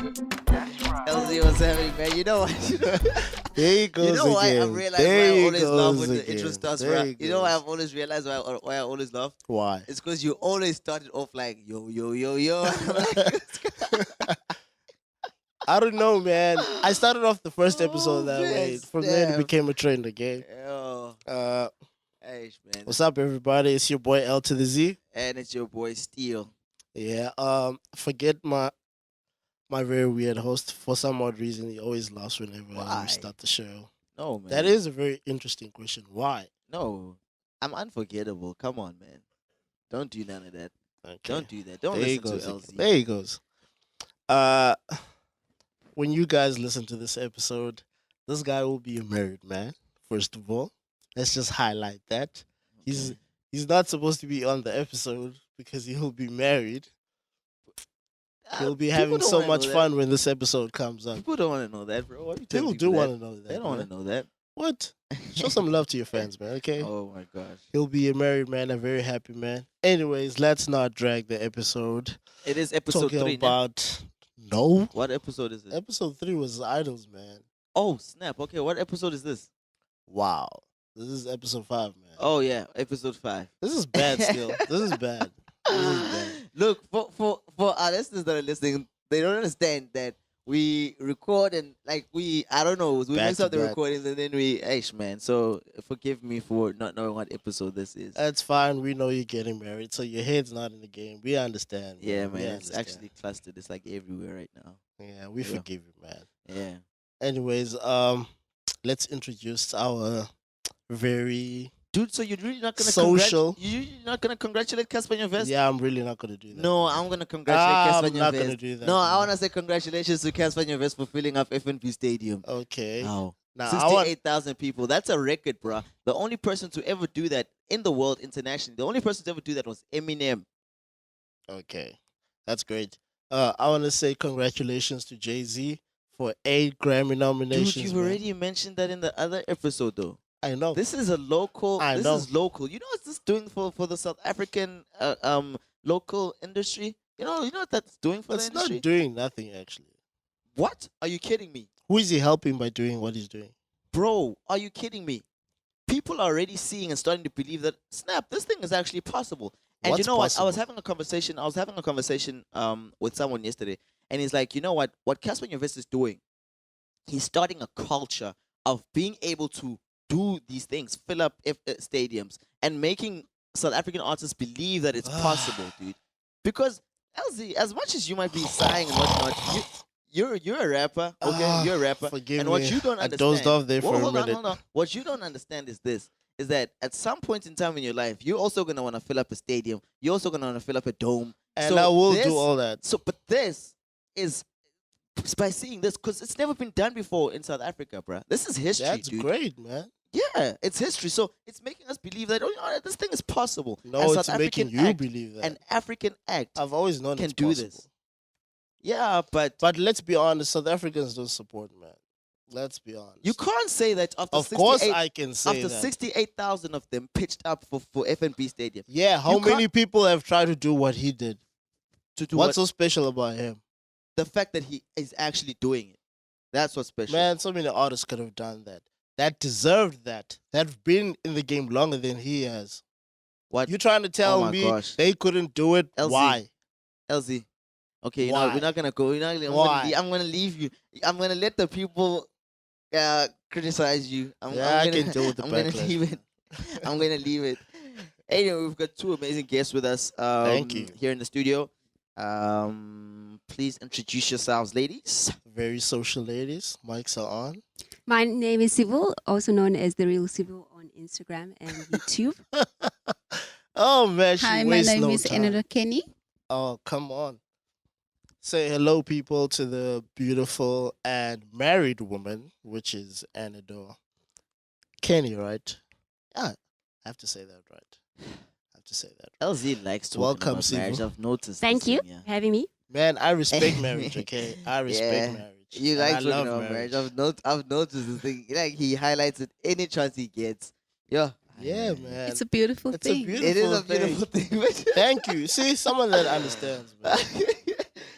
LZ, what's happening, man? You know what? There he goes You know why I've again. realized There why I he always laugh goes when the again. intro starts, There bro. he You know why goes. I've always realized why I always laugh? Why? It's because you always started off like yo yo yo yo. I'm like, I don't know, man. I started off the first episode oh that man, way. From then it snap. became a trend again. Yo, Uh, hey man, what's up, everybody? It's your boy L to the Z. and it's your boy Steel. Yeah. Forget my very weird host. For some odd reason, he always laughs whenever Why? we start the show. No man, That is a very interesting question. Why? no. I'm unforgettable. Come on, man. Don't do none of that. Okay. Don't do that. Don't There he listen to goes. LZ. There he goes. Uh, when you guys listen to this episode, this guy will be a married man. First of all, let's just highlight that he's Okay. he's not supposed to be on the episode because he'll be married. He'll be People having don't so wanna much know fun when this episode comes that. up. People don't want to know that, bro. Why are you telling People do that? want to know that. They don't man. want to know that. What? Show some love to your fans, man. Okay. Oh my gosh. He'll be a married man, a very happy man. Anyways, let's not drag the episode. It is episode Talking 3. about no. What episode is it? Episode 3 was idols, man. Oh, snap. Okay, what episode is this? Wow. This is episode 5, man. Oh, yeah, episode 5. This is bad still. This is bad. This is bad. Look, for our listeners that are listening, they don't understand that we record and, like, I don't know, we Back mess to up the back. recordings and then man. So forgive me for not knowing what episode this is. That's fine. We know you're getting married, so your head's not in the game. We understand. Yeah, We man, it's understand. actually clustered. It's like everywhere right now. Yeah, we Yeah. forgive you, man. Yeah. Anyways, let's introduce our very Dude, so you're really not gonna Social. You're not gonna congratulate Casper on your vest? Yeah, I'm really not gonna do that. No, man. I'm gonna congratulate Casper I'm on your not vest. gonna do that. No, I man. want to say congratulations to Casper on your vest for filling up FNB Stadium. Okay. Wow. Now I want 68,000 people. That's a record, bro. The only person to ever do that in the world internationally, the only person to ever do that was Eminem. Okay, that's great. I want to say congratulations to Jay-Z for 8 Grammy nominations. Dude, you've man. already mentioned that in the other episode, though. I know. This is a local. I This know. is local. You know what this is doing for the South African local industry? You know what that's doing for That's the industry? not doing nothing actually. What? Are you kidding me? Who is he helping by doing what he's doing? Bro, are you kidding me? People are already seeing and starting to believe that snap, this thing is actually possible. And What's you know what? I was possible? having a conversation with someone yesterday, and he's like, you know what Casper Nyovest is doing? He's starting a culture of being able to do these things, fill up stadiums, and making South African artists believe that it's possible, dude. Because LZ, as much as you might be sighing and whatnot, you're a rapper, okay? You're a rapper. Forgive And what me. you don't I understand. dozed off there for a hold minute. on, hold on. What you don't understand is this: is that at some point in time in your life, you're also gonna want to fill up a stadium. You're also gonna want to fill up a dome. And So I will this- do all that. So, but this is by seeing this because it's never been done before in South Africa, bruh. This is history, That's dude. great, man. Yeah, it's history. So it's making us believe that this thing is possible. No, And it's South making African you act, believe that. An African act I've always known can it's do possible. this. Yeah, but But let's be honest, South Africans don't support, man. Let's be honest. you can't say that after Of course 68 I can say after that. 68,000 of them pitched up for FNB Stadium Yeah, how You can't- many people have tried to do what he did? to do What's what, so special about him? the fact that he is actually doing it. That's what's special. Man, so many artists could have done that. That deserved that. That've been in the game longer than he has. What? You trying to tell my me gosh. they couldn't do it? LZ. Why? LZ. Okay, you know Why? we're not gonna go. Why? I'm gonna leave you. I'm gonna let the people criticize you. Yeah, I'm I gonna, can deal with the I'm gonna backlash. leave it. I'm gonna leave it. Anyway, we've got 2 amazing guests with us. Thank you. Here in the studio. Please introduce yourselves, ladies. Very social ladies. Mics are on. My name is Civil, also known as The Real Civil on Instagram and YouTube. Oh man, she Hi, my wastes name no is time. Enada Kenny. Oh, come on. Say hello, people, to the beautiful and married woman, which is Anador Kenny, right? Yeah, I have to say that right. to say that. LZ likes talking Welcome, about marriage. Sivu. I've noticed. Thank this you thing, for having me. Man, I respect marriage, okay? I respect Yeah. marriage. You and like I talking love about marriage. marriage. I've noticed this thing. Like he highlights it any chance he gets. Yeah. Yeah, man. It's a beautiful It's a thing. beautiful It is a thing. beautiful thing. but- Thank you. See, someone that understands, man.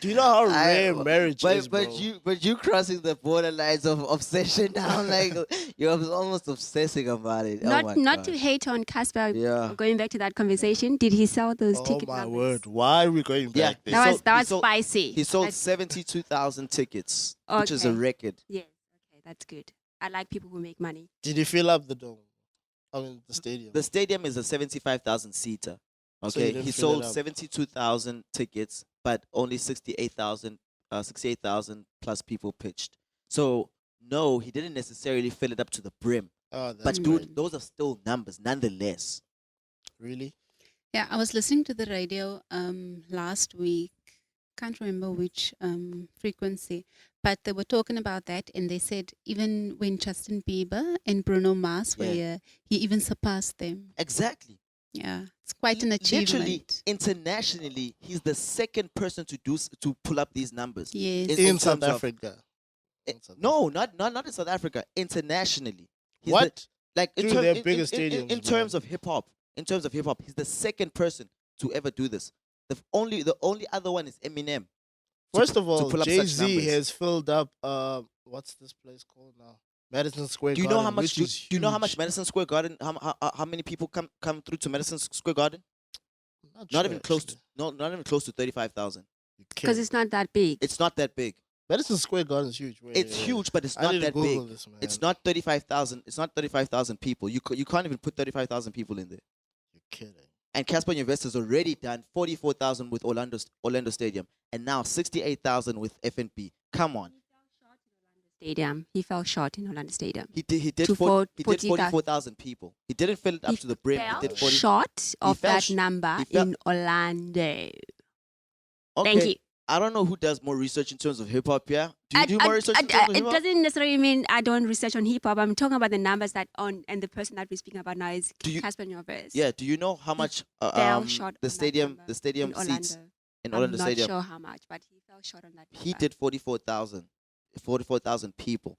Do you know how rare marriage is, bro? but you crossing the borderlines of obsession now. Like you're almost obsessing about it. Oh my Not to gosh. hate on Casper. Yeah. Going back to that conversation, did he sell those Oh ticket my numbers? word! Why are we going Yeah, back he there? That was sold- that he was sold- spicy. He sold That's- 72,000 tickets, which is a Okay. record. Yes. Okay, that's good. I like people who make money. Did he fill up the dome? I mean, the stadium. The stadium is a 75,000 seater. So you Okay, didn't he fill it sold up. 72,000 tickets, but only 68,000 plus people pitched. So no, he didn't necessarily fill it up to the brim. Oh, that's But Mm. dude, great. those are still numbers, nonetheless. Really? Yeah, I was listening to the radio last week. Can't remember which frequency, but they were talking about that, and they said even when Justin Bieber and Bruno Mars were Yeah. here, he even surpassed them. Exactly. Yeah, it's quite an Literally, achievement. internationally, he's the second person to pull up these numbers. Yes. in In South terms of- Africa. Eh, In South No, not in South Africa. Internationally, he's What? the, like in, Dude, term- they're in, bigger in, stadiums, in terms man. of hip hop. In terms of hip hop, he's the second person to ever do this. The only other one is Eminem. First of all, pull up such Jay-Z numbers. has filled up. What's this place called now? Madison Square Do you Garden. know how much? Which Do, is do you know how huge. much Madison Square Garden? How many people come through to Madison Square Garden? Not, Not sure, even close to actually. not even close to 35,000. You Because kidding. it's not that big. It's not that big. Madison Square Garden is huge. Wait, It's wait, wait. huge, but it's I not need to that Google big. this, man. It's not 35,000. It's not 35,000 people. You can't even put 35,000 people in there. You're kidding. And Casper Invest has already done 44,000 with Orlando Stadium, and now 68,000 with FNP. Come on, Stadium. He fell short in Orlando Stadium. he did To 44,000 people. He didn't fill it up to the brim. Fell He did 40. short of fell that sh- number he fell- in Orlando. Okay, Thank you. I don't know who does more research in terms of hip hop. Yeah, do you do more research in terms of it hip hop? doesn't necessarily mean I don't research on hip hop. I'm talking about the numbers that on and the person that we're speaking about now is Do you- Casper Nyovest. Yeah, do you know how much Fell short the on that stadium number the stadium in seats Orlando. in I'm Orlando not Stadium? sure how much, but he fell short on that. He number. did 44,000 people.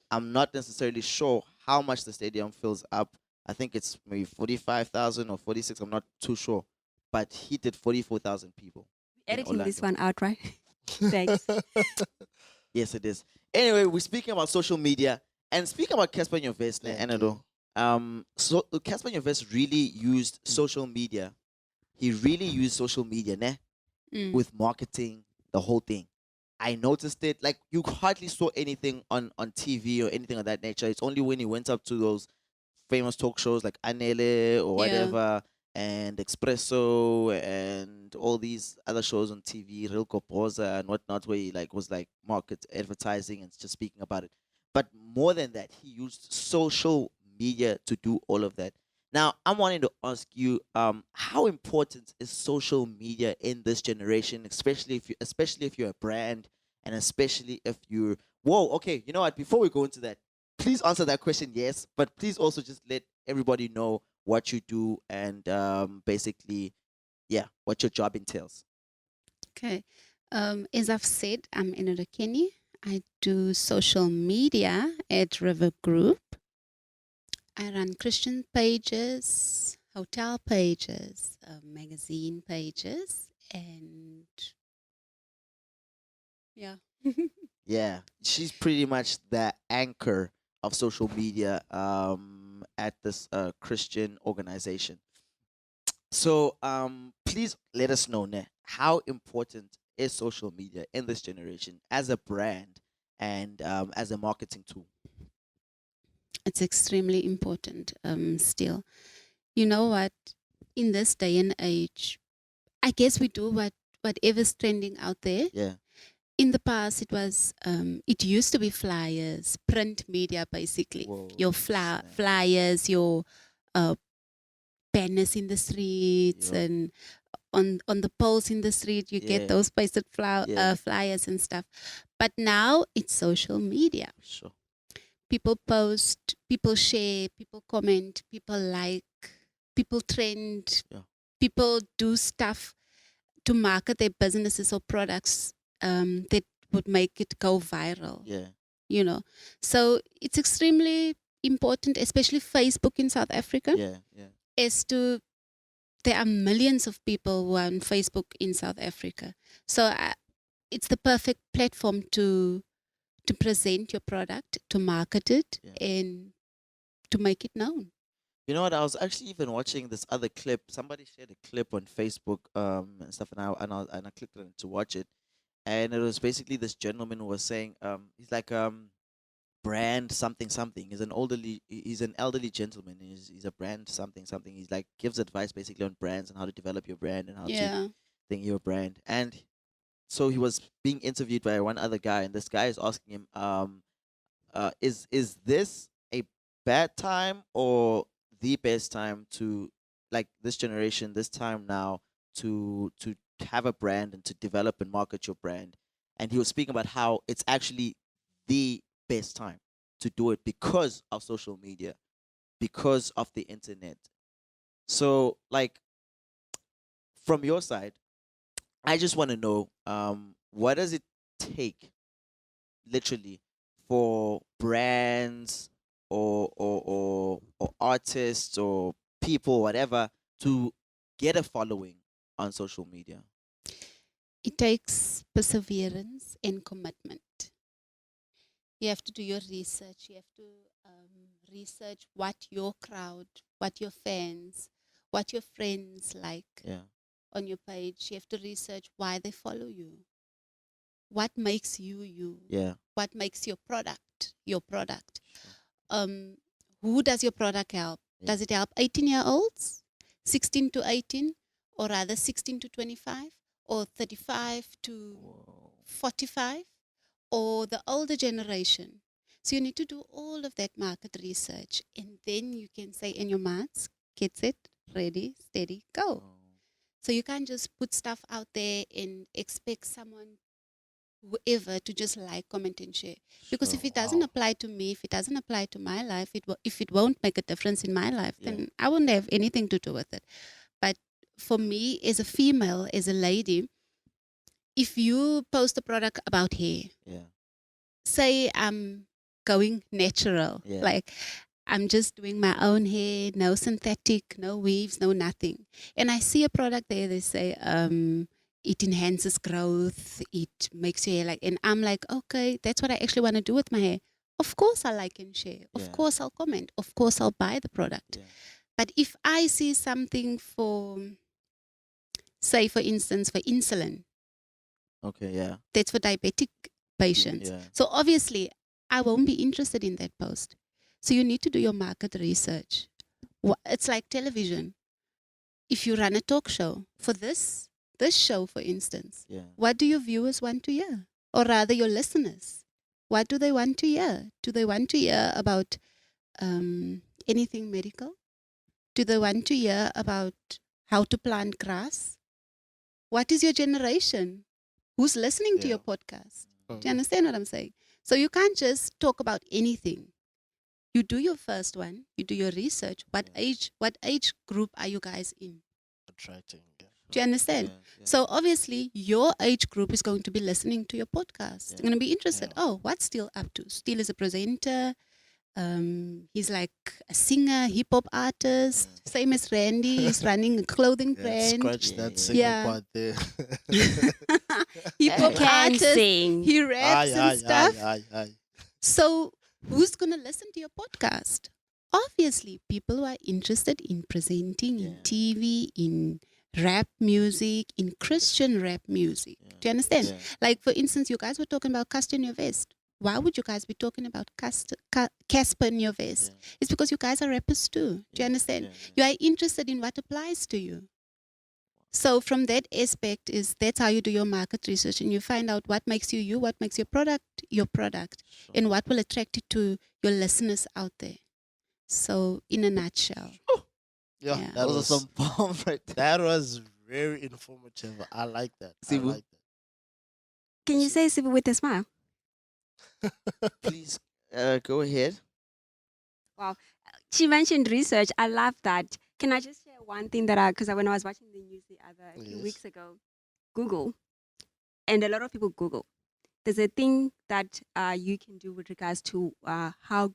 I'm not necessarily sure how much the stadium fills up. I think it's maybe 45,000 or 46. I'm not too sure, but he did 44,000 people. Editing this Orlando. one out, right? Thanks. Yes, it is. Anyway, we're speaking about social media and speaking about Casper Nyovest, Thank Anado. So Casper Nyovest really used social media. He really used social media, ne? Mm. With marketing, the whole thing. I noticed it. Like you hardly saw anything on TV or anything of that nature. It's only when he went up to those famous talk shows like Anele or Yeah. whatever, and Espresso and all these other shows on TV, Real Kopoza and whatnot, where he was market advertising and just speaking about it. But more than that, he used social media to do all of that. Now, I'm wanting to ask you, how important is social media in this generation, especially if you're a brand, and especially if you're okay, you know what? Before we go into that, please answer that question yes, but please also just let everybody know what you do and basically, yeah, what your job entails. Okay. As I've said, I'm Enodo Kenny. I do social media at River Group. I run Christian pages, hotel pages, magazine pages, and yeah. Yeah, she's pretty much the anchor of social media at this Christian organization. So please let us know, ne, how important is social media in this generation as a brand and as a marketing tool? It's extremely important still. You know what? In this day and age, I guess we do whatever's trending out there. Yeah, In the past, it used to be flyers, print media, basically. Whoa, Your snap. flyers, your banners in the streets, Yeah. and on the poles in the street, you Yeah. get those pasted Yeah. flyers and stuff. But now it's social media. sure. People post, people share, people comment, people like, people trend. Yeah. people do stuff to market their businesses or products that would make it go viral. Yeah. You know, so it's extremely important, especially Facebook in South Africa, Yeah. Yeah. as to there are millions of people who are on Facebook in South Africa. So it's the perfect platform to present your product, to market it, Yeah. and to make it known. You know what? I was actually even watching this other clip. Somebody shared a clip on Facebook, and stuff, and I clicked on it to watch it, and it was basically this gentleman who was saying, he's like, brand something something. He's an elderly gentleman. He's a brand something something. He's like gives advice basically on brands and how to develop your brand and how to Yeah. think your brand. And so he was being interviewed by one other guy, and this guy is asking him, is this a bad time or the best time to, like, this generation, this time now, to have a brand and to develop and market your brand? And he was speaking about how it's actually the best time to do it because of social media, because of the internet. So, like, from your side, I just want to know, what does it take, literally, for brands or artists or people, whatever, to get a following on social media? It takes perseverance and commitment. You have to do your research. You have to research what your crowd, what your fans, what your friends like Yeah. on your page. You have to research why they follow you. What makes you you? Yeah. What makes your product your product? Sure. Who does your product help? Yeah. Does it help 18-year-olds, 16 to 18, or rather 16 to 25, or 35 to Whoa. 45, or the older generation? So you need to do all of that market research, and then you can say in your minds, get set, ready, steady, go. Oh. So you can't just put stuff out there and expect someone, whoever, to just like, comment, and share. Because if Sure. it doesn't Wow. apply to me, if it doesn't apply to my life, if it won't make a difference in my life, Yeah. then I won't have anything to do with it. But for me, as a female, as a lady, if you post a product about hair, Yeah. say I'm going natural, Yeah. like I'm just doing my own hair, no synthetic, no weaves, no nothing, and I see a product there, they say it enhances growth, it makes your hair like, and I'm like, okay, that's what I actually want to do with my hair. Of course I'll like and share. Of Yeah. course I'll comment. Of course I'll buy the product. Yeah. But if I see something for, say for instance, for insulin, Okay. Yeah. that's for diabetic patients. Yeah. So obviously, I won't be interested in that post. So you need to do your market research. It's like television. If you run a talk show, for this show, for instance, Yeah. what do your viewers want to hear? Or rather, your listeners, what do they want to hear? Do they want to hear about anything medical? Do they want to hear about how to plant grass? What is your generation? Who's listening to Yeah. your podcast? Do you Mhm. understand what I'm saying? So you can't just talk about anything. You do your first one, you do your research. What age group are you guys in? Attracting. Yeah. Do you understand? Yeah. Yeah. So obviously your age group is going to be listening to your podcast. Yeah. They're going to be interested. Yeah. Oh, what's Steele up to? Steele is a presenter. He's like a singer, hip hop artist. Yeah. Same as Randy. He's running a clothing Yeah. brand. Scratch Yeah, that yeah, singer yeah. part there. Hip hop Can artist. sing. He raps and stuff. Aye. So who's going to listen to your podcast? Obviously, people who are interested in presenting in Yeah. TV, in rap music, in Christian rap music. Yeah. Do you understand? Yeah. Like, for instance, you guys were talking about Castor in your vest. Why would you guys be talking about Casper in your vest? Yeah. It's because you guys are rappers too. Do you Yeah. understand? Yeah. You are interested in what applies to you. So from that aspect, that's how you do your market research, and you find out what makes you you, what makes your product, Sure. and what will attract you to your listeners out there. So in a nutshell. Yeah. Yeah. That Those was are some bombs right there. that was very informative. I like that. I Sibu? like Can you say Sibu with a smile? Please, go ahead. She mentioned research. I love that. Can I just share one thing that because when I was watching the other a few Yes. weeks ago. Google, and a lot of people Google. There's a thing that you can do with regards to how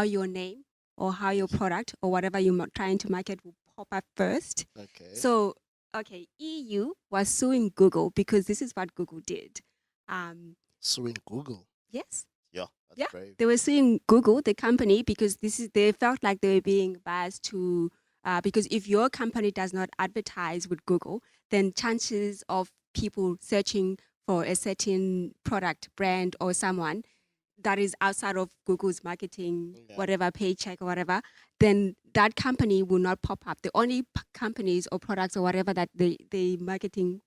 your name or how your Yes. product or whatever you're trying to market will pop up first. Okay. So, okay, EU was suing Google because this is what Google did. Suing Google. Yes. Yeah, that's Yeah, brave. they were suing Google, the company, because they felt like they were being biased to because if your company does not advertise with Google, then chances of people searching for a certain product, brand, or someone that is outside of Google's marketing, Yeah. whatever paycheck or whatever, then that company will not pop up. The only companies or products or whatever that they marketing,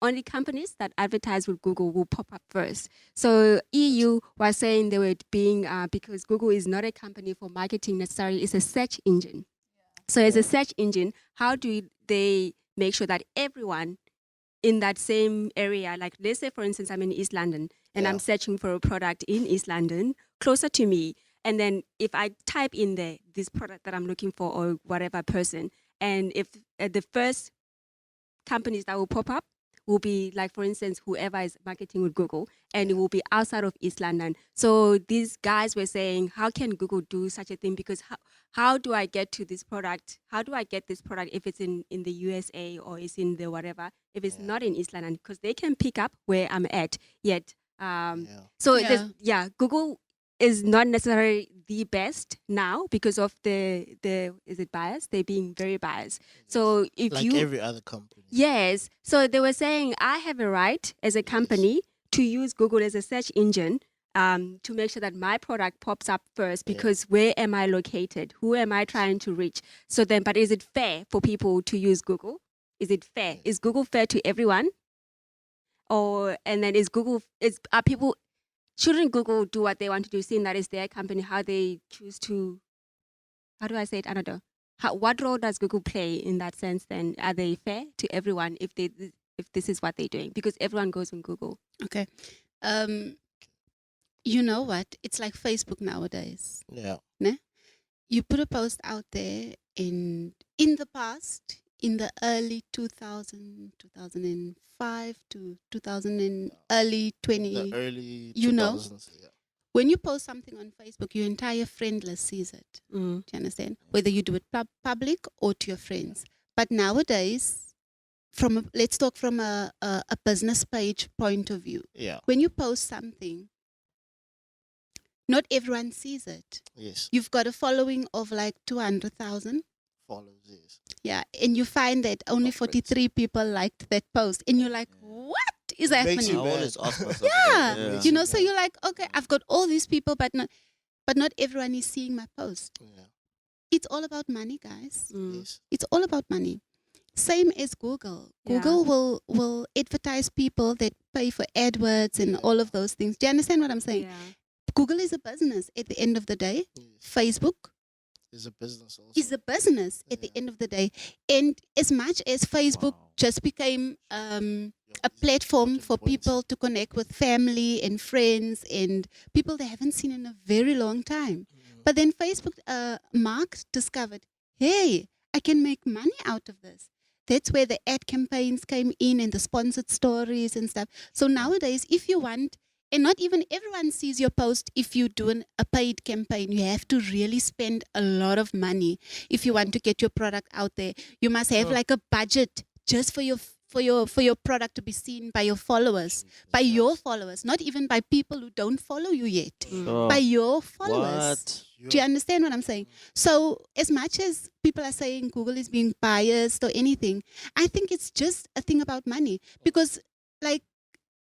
only companies that advertise with Google will pop up first. So EU was saying they were being because Google is not a company for marketing necessarily; it's a search engine. So as a search engine, how do they make sure that everyone in that same area, like let's say for instance, I'm in East London and Yeah. I'm searching for a product in East London closer to me. And then if I type in there this product that I'm looking for or whatever person, and if the first companies that will pop up will be like, for instance, whoever is marketing with Google, and it will be outside of East London. So these guys were saying, how can Google do such a thing? Because how do I get to this product? How do I get this product if it's in the USA or it's in the whatever, if it's not in East London? Because they can pick up where I'm at, yet. So Yeah. Google is not necessarily the best now because of the is it bias? They're being very biased. So if like you every other company. Yes. So they were saying, I have a right as a company to use Google as a search engine to make sure that my product pops up first because where am I located? Who am I trying to reach? So then, but is it fair for people to use Google? Is it fair? Yeah. Is Google fair to everyone? And then are people, shouldn't Google do what they want to do, seeing that it's their company, how they choose to, how do I say it? I don't know. What role does Google play in that sense then? Are they fair to everyone if this is what they're doing? Because everyone goes on Google. Okay. You know what? It's like Facebook nowadays. Yeah. You put a post out there in the past, in the early 2005 to 2000 and early 20. The early 2000s. You know? Yeah. When you post something on Facebook, your entire friend list sees it. Do you understand? Whether you do it public or to your friends. But nowadays, let's talk from a business page point of view. Yeah. When you post something, not everyone sees it. Yes. You've got a following of like 200,000. Follows this. Yeah, and you find that only Not great. 43 people liked that post, and you're like, what is Makes happening? you I bad. always ask myself. Yeah. that, You know, so you're like, okay, I've got all these people, but not everyone is seeing my post. Yeah. It's all about money, guys. Yes. It's all about money. Same as Google. Yeah. Google will advertise people that pay for AdWords and all of those things. Do you understand what I'm saying? Yeah. Google is a business at the end of the day. Yes. Facebook It's a business also. is a business at the end of the day. And as much as Facebook just became a platform for people to connect with family and friends and people they haven't seen in a very long time. But then Facebook, Mark discovered, hey, I can make money out of this. That's where the ad campaigns came in and the sponsored stories and stuff. So nowadays, if you want, and not even everyone sees your post if you're doing a paid campaign, you have to really spend a lot of money if you want to get your product out there. You must have like a budget just for your product to be seen by your followers, not even by people who don't follow you yet, by your followers. What? Do you understand what I'm saying? So as much as people are saying Google is being biased or anything, I think it's just a thing about money. Because like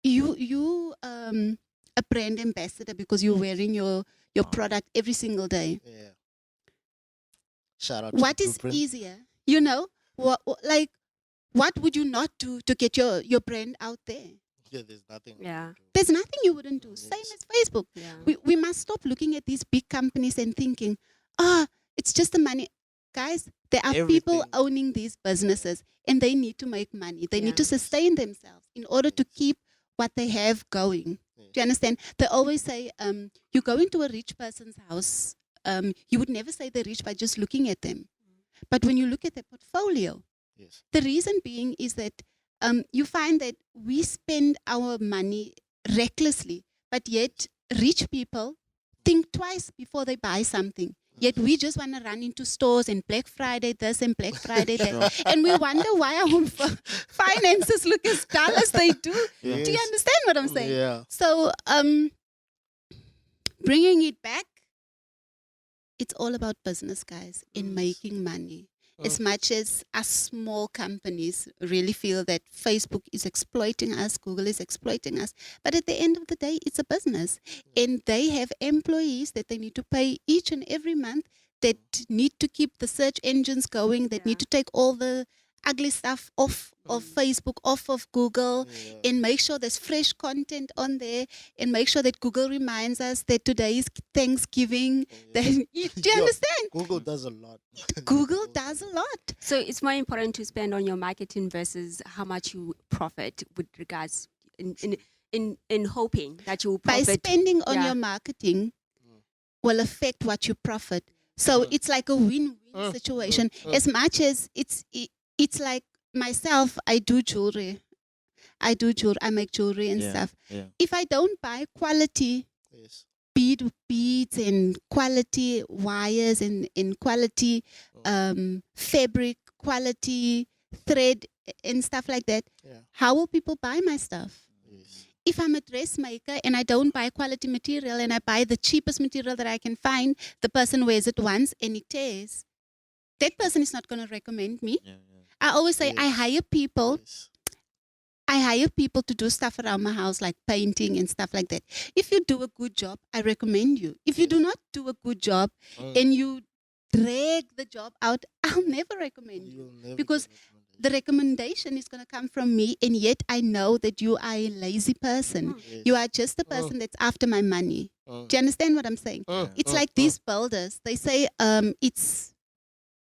you a brand ambassador because you're wearing your product every single day. Yeah. Shout out What to is Blueprint. easier? You know, what would you not do to get your brand out there? Yeah, there's nothing. Yeah. There's nothing you wouldn't do. Same Yes. as Facebook. Yeah. We must stop looking at these big companies and thinking, it's just the money. Guys, there are people Everything. owning these businesses and they need to make money. They need to Yeah. sustain themselves in order to keep what they have going. Yes. Do you understand? They always say, you go into a rich person's house, you would never say they're rich by just looking at them. But when you look at their portfolio, Yes. The reason being is that you find that we spend our money recklessly, but yet rich people think twice before they buy something. Yet we just want to run into stores and Black Friday this and Black Friday that. Sure. And we wonder why our finances look as dull as they do. Yeah. Do you understand what I'm saying? Yeah. So bringing it back, it's all about business, guys, in making money. As much as us small companies really feel that Facebook is exploiting us, Google is exploiting us, but at the end of the day, it's a business. And they have employees that they need to pay each and every month, that need to keep the search engines going, that need to take all the ugly stuff off of Facebook, off of Google, Yeah. and make sure there's fresh content on there, and make sure that Google reminds us that today is Thanksgiving. Yeah. Do you Yeah. understand? Google does a lot. Google does a lot. So it's more important to spend on your marketing versus how much you profit with regards in hoping that you will By profit. spending on Yeah. your marketing will affect what you profit. So it's like a win-win situation. As much as it's like myself, I do jewelry. I make jewelry and Yeah. stuff. Yeah. If I don't buy quality Yes. beads and quality wires and quality fabric, quality thread and stuff like that, Yeah. how will people buy my stuff? Yes. If I'm a dressmaker and I don't buy quality material and I buy the cheapest material that I can find, the person wears it once and it tears. That person is not going to recommend me. Yeah. I always say I Yes. hire people. Yes. I hire people to do stuff around my house, like painting and stuff like that. If you do a good job, I recommend you. If you do not do a good job and you drag the job out, I'll never recommend you. You'll never Because get recommendation. The recommendation is going to come from me, and yet I know that you are a lazy person. Yes. You are just the person that's after my money. Do you understand what I'm saying? It's like these builders. They say it's,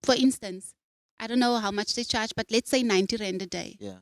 for instance, I don't know how much they charge, but let's say 90 Rand a day. Yeah.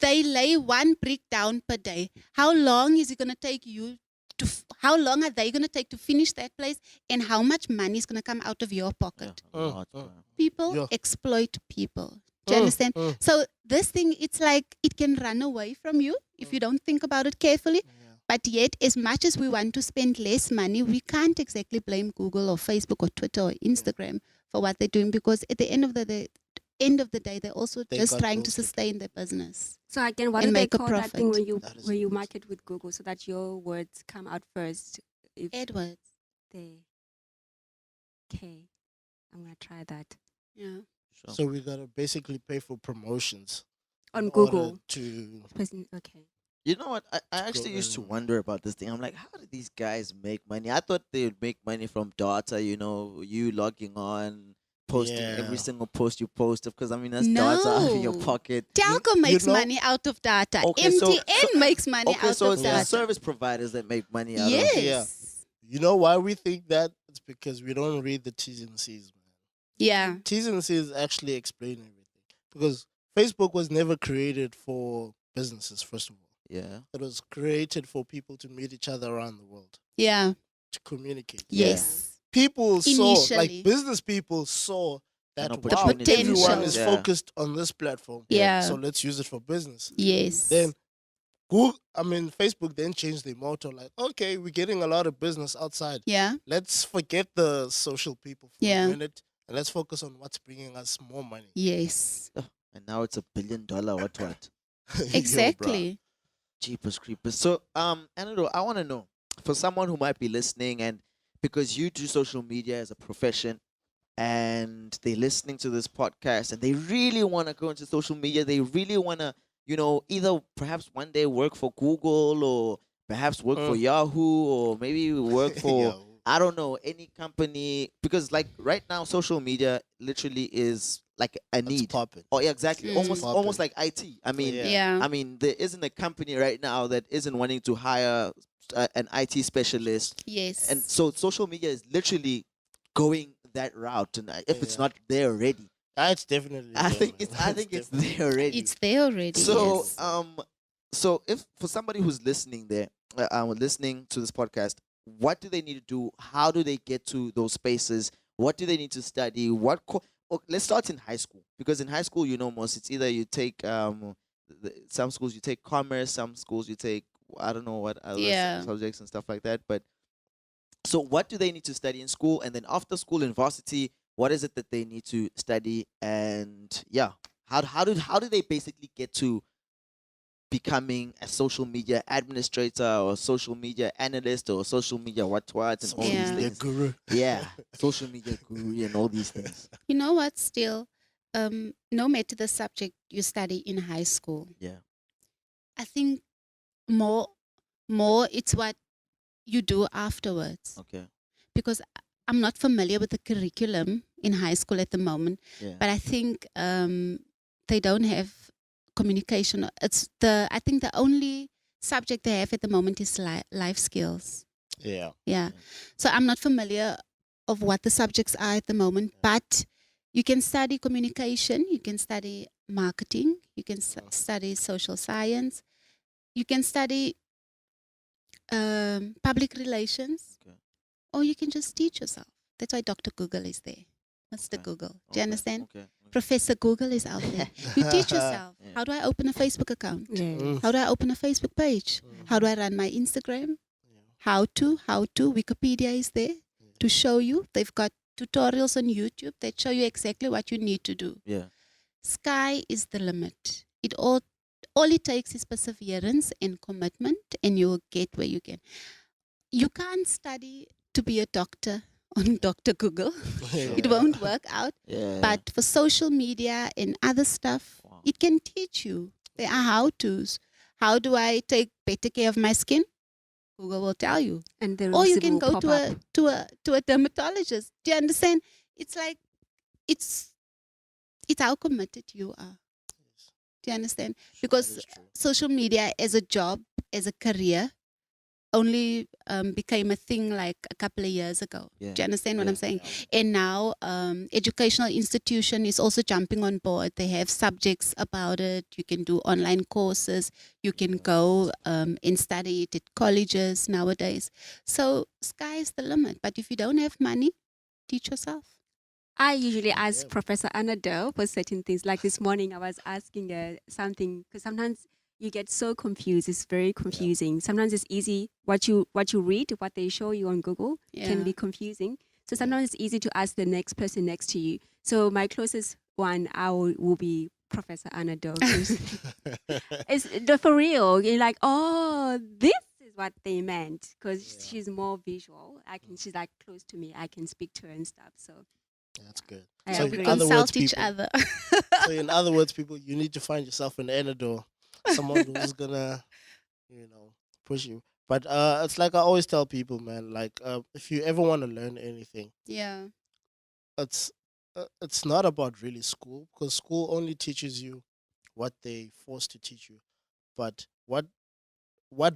They lay one brick down per day. How long is it going to take you to, how long are they going to take to finish that place? And how much money is going to come out of your pocket? Yeah. A lot, bro. People Yeah. exploit people. Do you understand? So this thing, it's like it can run away from you if you don't think about it carefully. Yeah. But yet, as much as we want to spend less money, we can't exactly blame Google or Facebook or Twitter or Instagram for what they're doing, because at the end of the day, they're also They just got trying to those sustain their business. So again, what And do they make a call that thing profit. when That is you amazing. market with Google so that your words come out first? If Edwards. they, okay, I'm gonna try that Yeah. Sure. So we gotta basically pay for promotions on in order Google. to. Okay. You know what? I actually used to wonder about this thing. I'm like, how do these guys make money? I thought they would make money from data, you logging on, posting every Yeah. single post you post. Because, I mean, that's data out of your No. pocket. Telco you makes know- money out of data. Okay, so- MTN makes money Okay, out so of it's the data. service providers that make money out of Yes. Yeah. You know why we think that? It's because we don't read the T's and C's, man. Yeah. T's and C's actually explain everything. Because Facebook was never created for businesses, first of all. Yeah. It was created for people to meet each other around the world, Yeah. to communicate. Yes. People saw, Initially. like business people saw that, An wow, opportunity. everyone potential. is Yeah. focused on this platform. Yeah. So let's use it for business. Yes. Then Facebook then changed their motto, like, okay, we're getting a lot of business outside. Yeah. Let's forget the social people for Yeah. a minute and let's focus on what's bringing us more money. Yes. And now it's $1 billion. What? Yo, bruh. Exactly. Jeepers creepers. So, Anado, I want to know, for someone who might be listening, and because you do social media as a profession, and they're listening to this podcast, and they really want to go into social media, they really want to, either perhaps one day work for Google, or perhaps work for Yahoo, or maybe work for, Yo. I don't know, any company, because like right now, social media literally is like a It's need. popping. Oh, yeah, exactly. Mm. Almost, Popping. almost like IT. I mean, Yeah. Yeah. I mean, there isn't a company right now that isn't wanting to hire an IT specialist, Yes. and so social media is literally going that route. And if it's Yeah. not there already, It's definitely. I there, think man. it's definitely- there already. It's there already. So, yes. so if for somebody who's listening there, listening to this podcast, what do they need to do? How do they get to those spaces? What do they need to study? let's start in high school, because in high school, most it's either you take some schools you take commerce, some schools you take, I don't know what other Yeah. subjects and stuff like that. But so what do they need to study in school, and then after school in varsity, what is it that they need to study? And yeah, how do they basically get to becoming a social media administrator or social media analyst or social media what and all Social these Yeah. media things? guru. Yeah, social media guru and all these things. You know what? Still, no matter the subject you study in high school, Yeah. I think more, more it's what you do afterwards. Okay. Because I'm not familiar with the curriculum in high school at the moment, Yeah. but I think they don't have communication. I think the only subject they have at the moment is life skills. Yeah. Yeah. So I'm not familiar of what the subjects are at the moment, but you can study communication, you can study marketing, you can study social science, you can study public relations, Okay. or you can just teach yourself. That's why Dr. Google is there. Mr. Okay. Google. Do you understand? Okay. Professor Google is out there. You teach yourself. Yeah. How do I open a Facebook account? Yeah. Mm. How do I open a Facebook page? How do I run my Instagram? How to. Wikipedia is there to show you. They've got tutorials on YouTube that show you exactly what you need to do. Yeah. Sky is the limit. All it takes is perseverance and commitment, and you'll get where you can. You can't study to be a doctor on Dr. Google. It won't work out. Yeah. But for social media and other stuff, Wow. it can teach you. There are how-tos. How do I take better care of my skin? Google will tell you. And the Or you receipt can will go pop to up. a dermatologist. Do you understand? It's like it's how committed you are. Do you understand? Because social media as a job, as a career, only became a thing like a couple of years ago. Yeah. Do you understand what Yeah. I'm saying? And now educational institution is also jumping on board. They have subjects about it. You can do online courses. You can go and study it at colleges nowadays. So sky is the limit. But if you don't have money, teach yourself. I usually ask Yeah. Professor Anadel for certain things. Like this morning, I was asking something because sometimes you get so confused. It's very confusing. Sometimes it's easy what you read, what they show you on Google can Yeah. be confusing. So sometimes it's easy to ask the next person next to you. So my closest one will be Professor Anadel. It's for real. You're like, oh, this is what they meant because she's more visual. She's like close to me. I can speak to her and stuff. So That's good. I So agree. in other words, Consult each people, other. so in other words, people, you need to find yourself an editor, someone who's gonna, push you. But it's like I always tell people, man. Like, if you ever want to learn anything, Yeah. it's not about really school, because school only teaches you what they forced to teach you. But what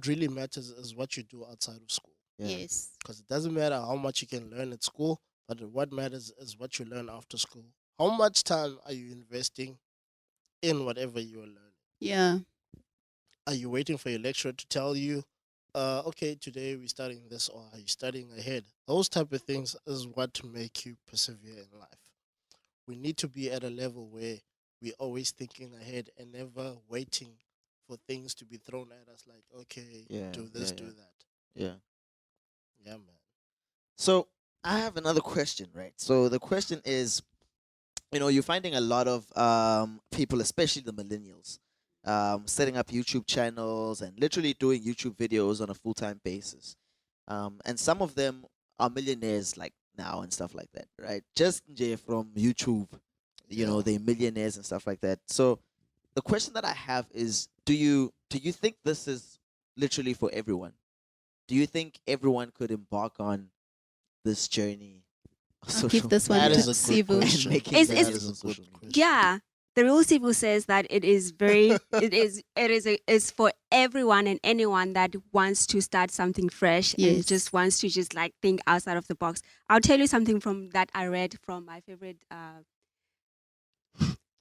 really matters is what you do outside of school. Yeah. Yes. Because it doesn't matter how much you can learn at school, but what matters is what you learn after school. How much time are you investing in whatever you are learning? Yeah. Are you waiting for your lecturer to tell you, okay, today we're studying this, or are you studying ahead? Those type of things is what make you persevere in life. We need to be at a level where we're always thinking ahead and never waiting for things to be thrown at us like, okay, Yeah, do this, yeah, do yeah. that. Yeah. Yeah, man. So I have another question, right? So the question is, you're finding a lot of people, especially the millennials, setting up YouTube channels and literally doing YouTube videos on a full-time basis. And some of them are millionaires like now and stuff like that, right? Just from YouTube, Yeah. they're millionaires and stuff like that. So the question that I have is, do you think this is literally for everyone? Do you think everyone could embark on this journey of I'll social give this one That to is a good Sivu. question. making It's- videos it's- on social media? Yeah. The rule civil says that it is very it's for everyone and anyone that wants to start something fresh Yes. and just wants to just like think outside of the box. I'll tell you something from that I read from my favorite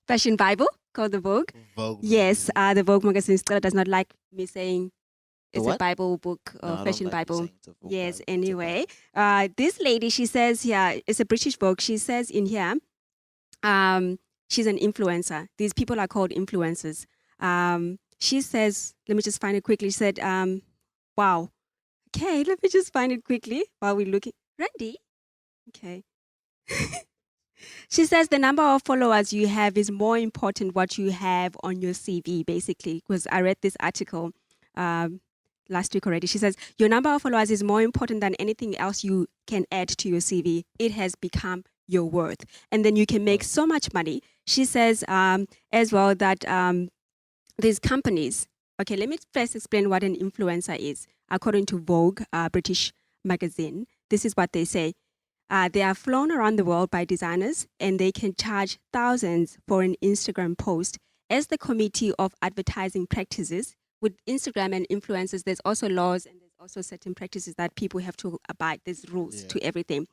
fashion Bible called the Vogue. Vogue Yes, magazine. the Vogue magazine still does not like me saying The it's what? a Bible book No, or I don't fashion like you Bible. saying it's a Vogue Yes, Bible, it's a anyway. Bible. This lady, she says here, it's a British book. She says in here, She's an influencer. These people are called influencers. She says, let me just find it quickly. She said, wow. Okay, let me just find it quickly while we're looking. Randy? Okay. She says the number of followers you have is more important what you have on your CV, basically, because I read this article last week already. She says your number of followers is more important than anything else you can add to your CV. It has become your worth. And then you can make so much money. She says as well that these companies, okay, let me first explain what an influencer is. According to Vogue, British magazine, this is what they say. They are flown around the world by designers and they can charge thousands for an Instagram post. As the Committee of Advertising Practices, with Instagram and influencers, there's also laws and there's also certain practices that people have to abide. There's rules to everything.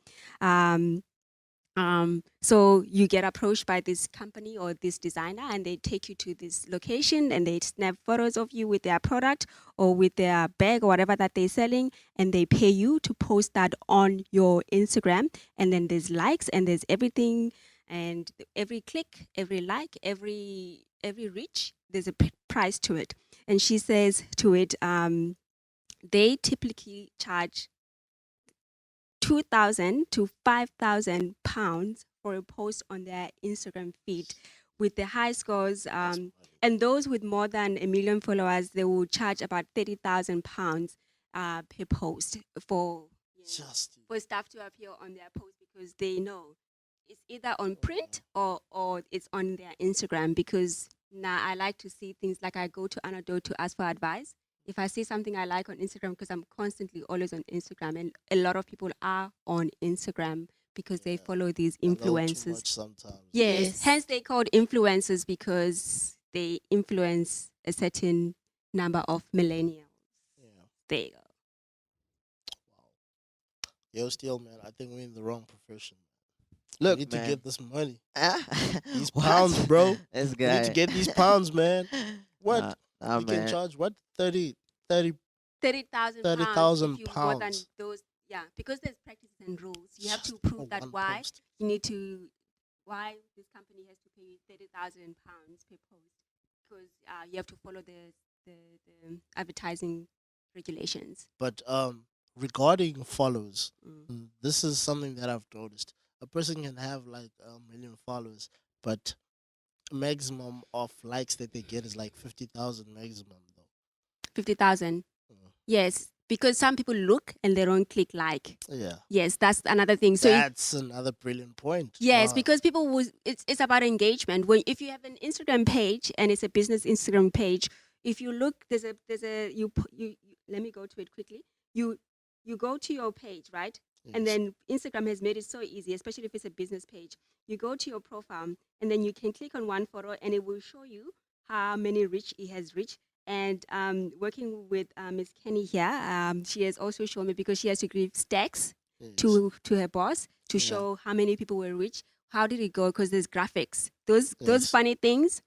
So you get approached by this company or this designer and they take you to this location and they snap photos of you with their product or with their bag or whatever that they're selling, and they pay you to post that on your Instagram. And then there's likes and there's everything, and every click, every like, every reach, there's a price to it. And she says to it, they typically charge 2,000 to 5,000 pounds for a post on their Instagram feed. With the high scores, and those with more than 1 million followers, they will charge about 30,000 pounds per post for staff to appear on their post, because they know it's either on print or it's on their Instagram. Because now I like to see things like I go to Anadolu to ask for advice. If I see something I like on Instagram, because I'm constantly always on Instagram, and a lot of people are on Instagram because they follow these influencers. Sometimes. Yes, hence they called influencers, because they influence a certain number of millennials. Yeah. There you go. Yo, still, man, I think we're in the wrong profession. Look, we need man. to get this money. These What? pounds, bro. This We guy. need to get these pounds, man. What? We can man. charge what? 30 30,000 30,000 if you more than pounds. those. Yeah, because there's practices and rules. You have to prove that why you need to, why this company has to pay you 30,000 pounds per post, because you have to follow the advertising regulations. But regarding follows, this is something that I've noticed. A person can have like 1 million followers, but maximum of likes that they get is like 50,000 maximum though. 50,000. Yes, because some people look and they don't click like. Yeah. Yes, that's another thing. So that's another brilliant point. Yes, because people will. It's about engagement. If you have an Instagram page and it's a business Instagram page, if you look, there's a you let me go to it quickly. You go to your page, right? Yes. And then Instagram has made it so easy, especially if it's a business page. You go to your profile and then you can click on one photo and it will show you how many reach it has reached. And working with Ms. Kenny here, she has also shown me, because she has to give stacks to her boss to show how many people were reached. How did it go? Because there's graphics. Those funny things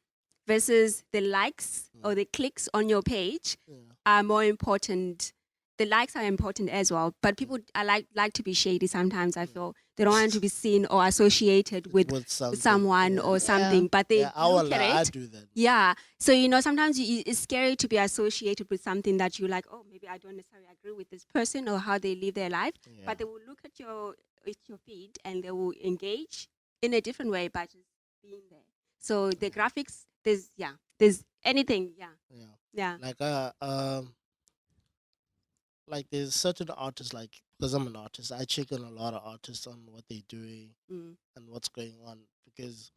versus the likes or the clicks on your page are more important. The likes are important as well, but people like to be shady sometimes. I feel they don't want to be seen or associated with someone or something, but they look at it. I do that. Yeah, so sometimes it's scary to be associated with something that you like. Oh, maybe I don't necessarily agree with this person or how they live their life, but they will look at your feed and they will engage in a different way by just being there. So the graphics, there's anything, like there's certain artists, like, because I'm an artist, I check on a lot of artists on what they're doing and what's going on, because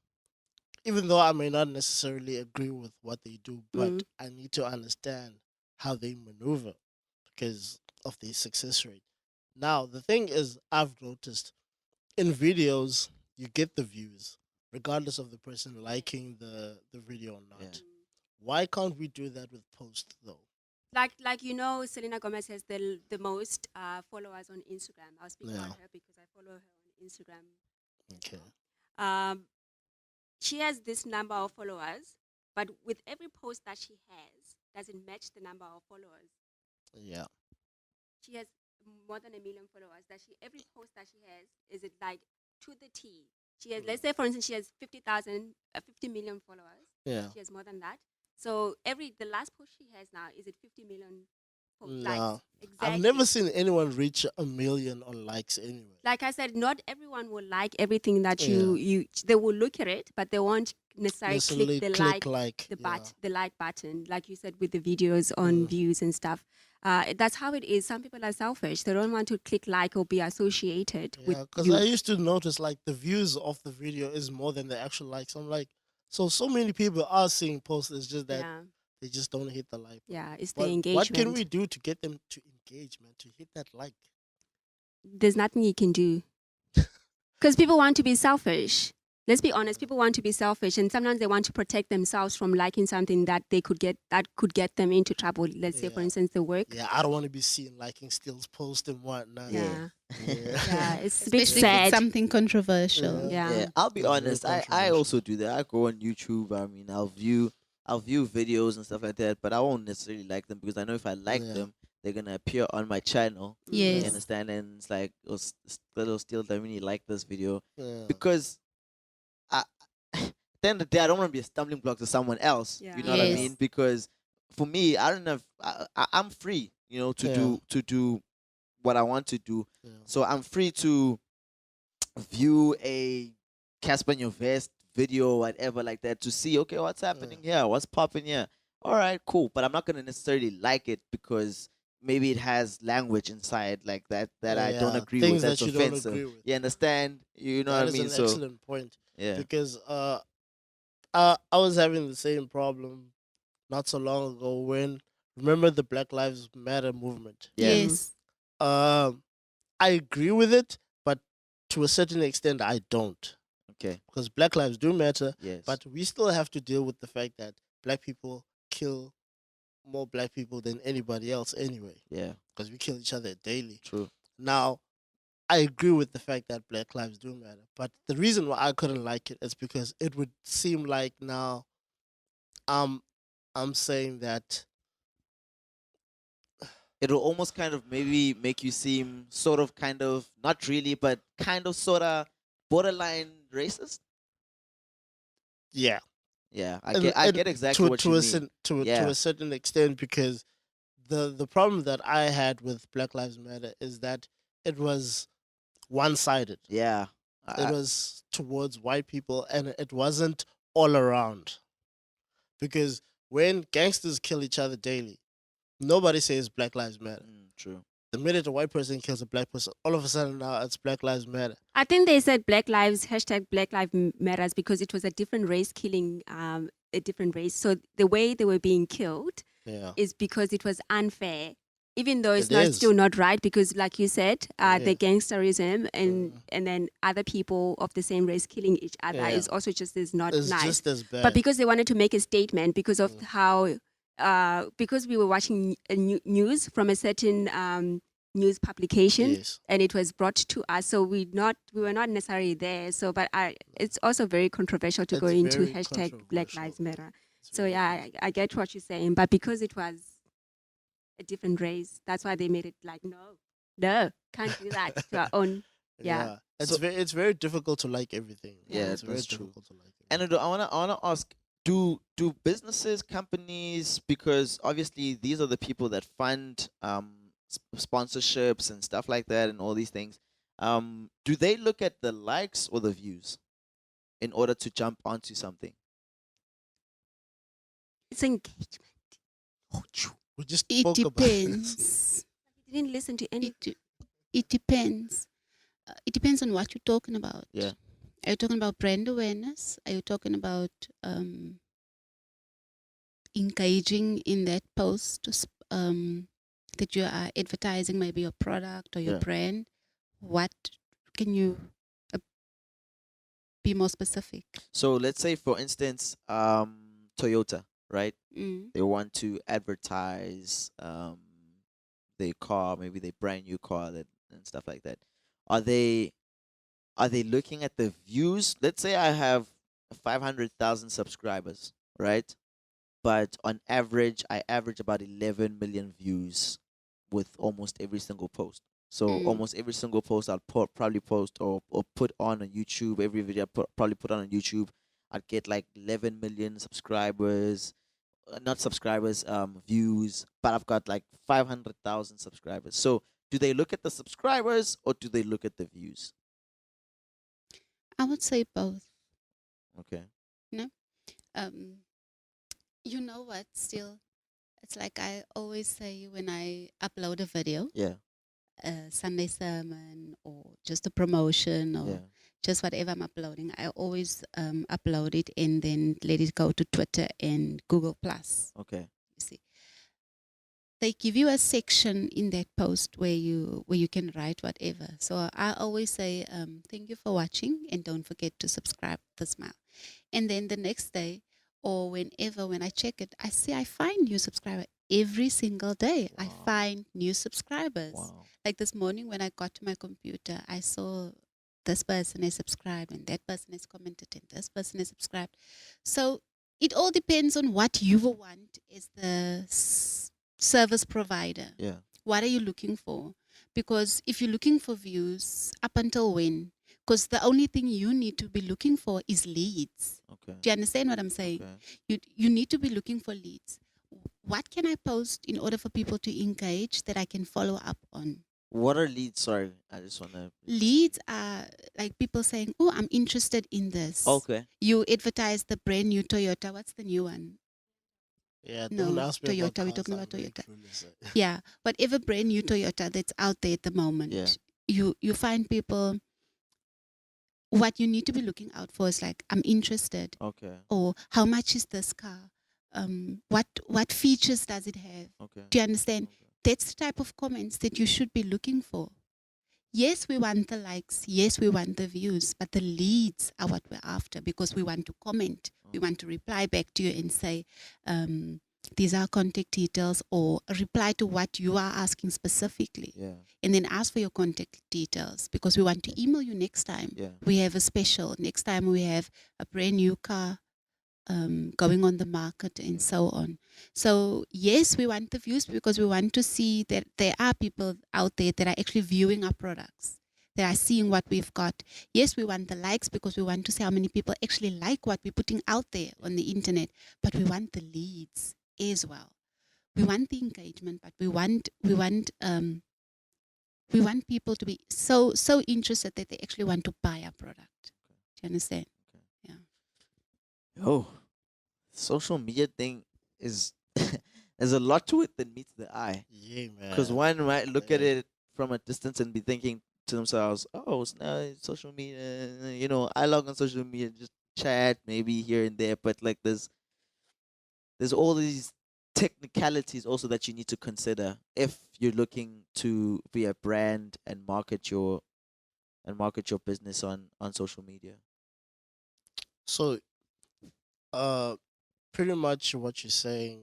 even though I may not necessarily agree with what they do, but I need to understand how they maneuver because of their success rate. Now, the thing is, I've noticed in videos, you get the views, regardless of the person liking the video or not. Yeah. Why can't we do that with posts, though? Like Selena Gomez has the most followers on Instagram. I'll speak about her because I follow her on Instagram. Okay. She has this number of followers, but with every post that she has, doesn't match the number of followers. Yeah. She has more than 1 million followers. Every post that she has is it like to the T. She has, let's say, for instance, she has 50 million followers. Yeah. She has more than that. So the last post she has now is it 50 million likes. No. Exactly. I've never seen anyone reach 1 million on likes anyway. Like I said, not everyone will like everything that Yeah. they will look at it, but they won't necessarily Necessarily click the like. the like button, like you said with the videos on Mm. views and stuff. That's how it is. Some people are selfish. They don't want to click like or be associated Yeah, with because you. I used to notice like the views of the video is more than the actual likes. I'm like, so many people are seeing posts. It's just that Yeah, they just don't hit the like. yeah. It's the But engagement. what can we do to get them to engage, man? To hit that like? There's nothing you can do because people want to be selfish. Let's be honest. People want to be selfish, and sometimes they want to protect themselves from liking something that could get them into trouble. Let's say, for Yeah. instance, the work. Yeah, I don't want to be seen liking Steele's post and whatnot. Yeah. Yeah. Yeah, it's a bit Especially if sad. it's something controversial. Yeah. Yeah. I'll be It's very honest. I controversial. also do that. I go on YouTube. I mean, I'll view videos and stuff like that, but I won't necessarily like them because I know if I like Yeah. them, they're gonna appear on my channel. Yes. You understand? And it's like, little still don't really like this video Yeah. because I, at the end of the day, I don't want to be a stumbling block to someone else. Yeah. You know what I Yes. mean? Because for me, I don't know. I'm free, to Yeah. do what I want to do. Yeah. So I'm free to view a Casper in your vest video or whatever like that to see, okay, what's happening here, what's popping here. All right, cool. But I'm not gonna necessarily like it because maybe it has language inside like that I don't Yeah, agree things with. That's that you don't offensive. agree with. You understand? You know That what I is mean? an So excellent point yeah, because I was having the same problem not so long ago when remember the Black Lives Matter movement. yeah, Yes. I agree with it, but to a certain extent I don't okay, because Black lives do matter, yes, but we still have to deal with the fact that Black people kill more Black people than anybody else anyway yeah, because we kill each other daily. true, Now, I agree with the fact that Black lives do matter, but the reason why I couldn't like it is because it would seem like now I'm saying that it'll almost kind of maybe make you seem sort of kind of not really, but kind of sort of borderline racist. yeah, Yeah, I And- get and exactly what you mean. to Yeah. a certain extent because the problem that I had with Black Lives Matter is that it was one sided. Yeah, It was towards white people and it wasn't all around. Because when gangsters kill each other daily, nobody says Black Lives Matter. true. The minute a white person kills a black person, all of a sudden now it's Black Lives Matter. I think they said Black Lives #Black Lives Matters because it was a different race killing a different race. So the way they were being killed Yeah. is because it was unfair, even though it's It not is. still not right. Because like you said, Yeah. the gangsterism Mm. and then other people of the same race killing each other Yeah. is also just as not It's nice. just as bad. But because they wanted to make a statement because of Mm. how because we were watching news from a certain news publication yes. and it was brought to us, so we were not necessarily there. So but it's also very controversial to go It's into very #Black controversial. Lives Matter. It's So very yeah, I get what you're saying, but because it was a different race, that's why they made it like no, can't do that to our own. Yeah. It's So- it's very difficult to like everything. Yeah, it's very that's true. difficult to like And everything. I wanna ask, do businesses, companies, because obviously these are the people that fund sponsorships and stuff like that and all these things. Do they look at the likes or the views in order to jump onto something? It's engagement. We just It spoke about this. depends. You didn't listen to any. It depends. It depends on what you're talking about. Yeah. Are you talking about brand awareness? Are you talking about engaging in that post that you are advertising maybe your product or your Yeah. brand? What can you be more specific? So let's say, for instance, Toyota, right? Mm. They want to advertise their car, maybe their brand new car and stuff like that. Are they looking at the views? Let's say I have 500,000 subscribers, right? But on average, I average about 11 million views with almost every single post. So Mm. almost every single post I'll probably post or put on YouTube, every video probably put on YouTube, I'd get like 11 million subscribers, not subscribers, views, but I've got like 500,000 subscribers. So do they look at the subscribers or do they look at the views? I would say both. Okay. No, um, you know what? Still, it's like I always say when I upload a video, Yeah. a Sunday sermon or just a promotion or Yeah. just whatever I'm uploading, I always upload it and then let it go to Twitter and Google Plus. Okay. You see, they give you a section in that post where you can write whatever. So I always say thank you for watching and don't forget to subscribe to Smile. And then the next day or whenever when I check it, I find new subscriber every single day. I Wow. find new subscribers. Wow. Like this morning when I got to my computer, I saw this person is subscribed and that person is commented and this person is subscribed. So it all depends on what you want as the service provider. Yeah. What are you looking for? Because if you're looking for views, up until when? Because the only thing you need to be looking for is leads. Okay. Do you understand what I'm saying? Okay. You need to be looking for leads. What can I post in order for people to engage that I can follow up on? What are leads? Sorry, I just want to. Leads are like people saying, "Oh, I'm interested in this." Okay. You advertise the brand new Toyota. What's the new one? Yeah, No, don't ask me Toyota. about We're cars, talking I'm about very Toyota. clueless. Yeah, whatever brand new Toyota that's out there at the moment. Yeah. You find people. What you need to be looking out for is like, I'm interested, Okay. or how much is this car? What features does it have? Okay. Do you understand? Okay. That's the type of comments that you should be looking for. Yes, we want the likes. Yes, we want the views, but the leads are what we're after because we want to comment. We want to reply back to you and say, these are contact details, or reply to what you are asking specifically. Yeah. And then ask for your contact details because we want to email you next time. Yeah. We have a special. Next time we have a brand new car going on the market and so on. So yes, we want the views because we want to see that there are people out there that are actually viewing our products, that are seeing what we've got. Yes, we want the likes because we want to see how many people actually like what we're putting out there on the internet, but we want the leads as well. We want the engagement, but we want people to be so interested that they actually want to buy our product. Do you understand? Oh, social media thing is there's a lot to it that meets the eye. Yeah, man. Because one might look at Yeah. it from a distance and be thinking to themselves, "Oh, it's now social media. You know, I log on social media, just chat maybe here and there." But like, there's all these technicalities also that you need to consider if you're looking to be a brand and market your business on social media. So, pretty much what you're saying,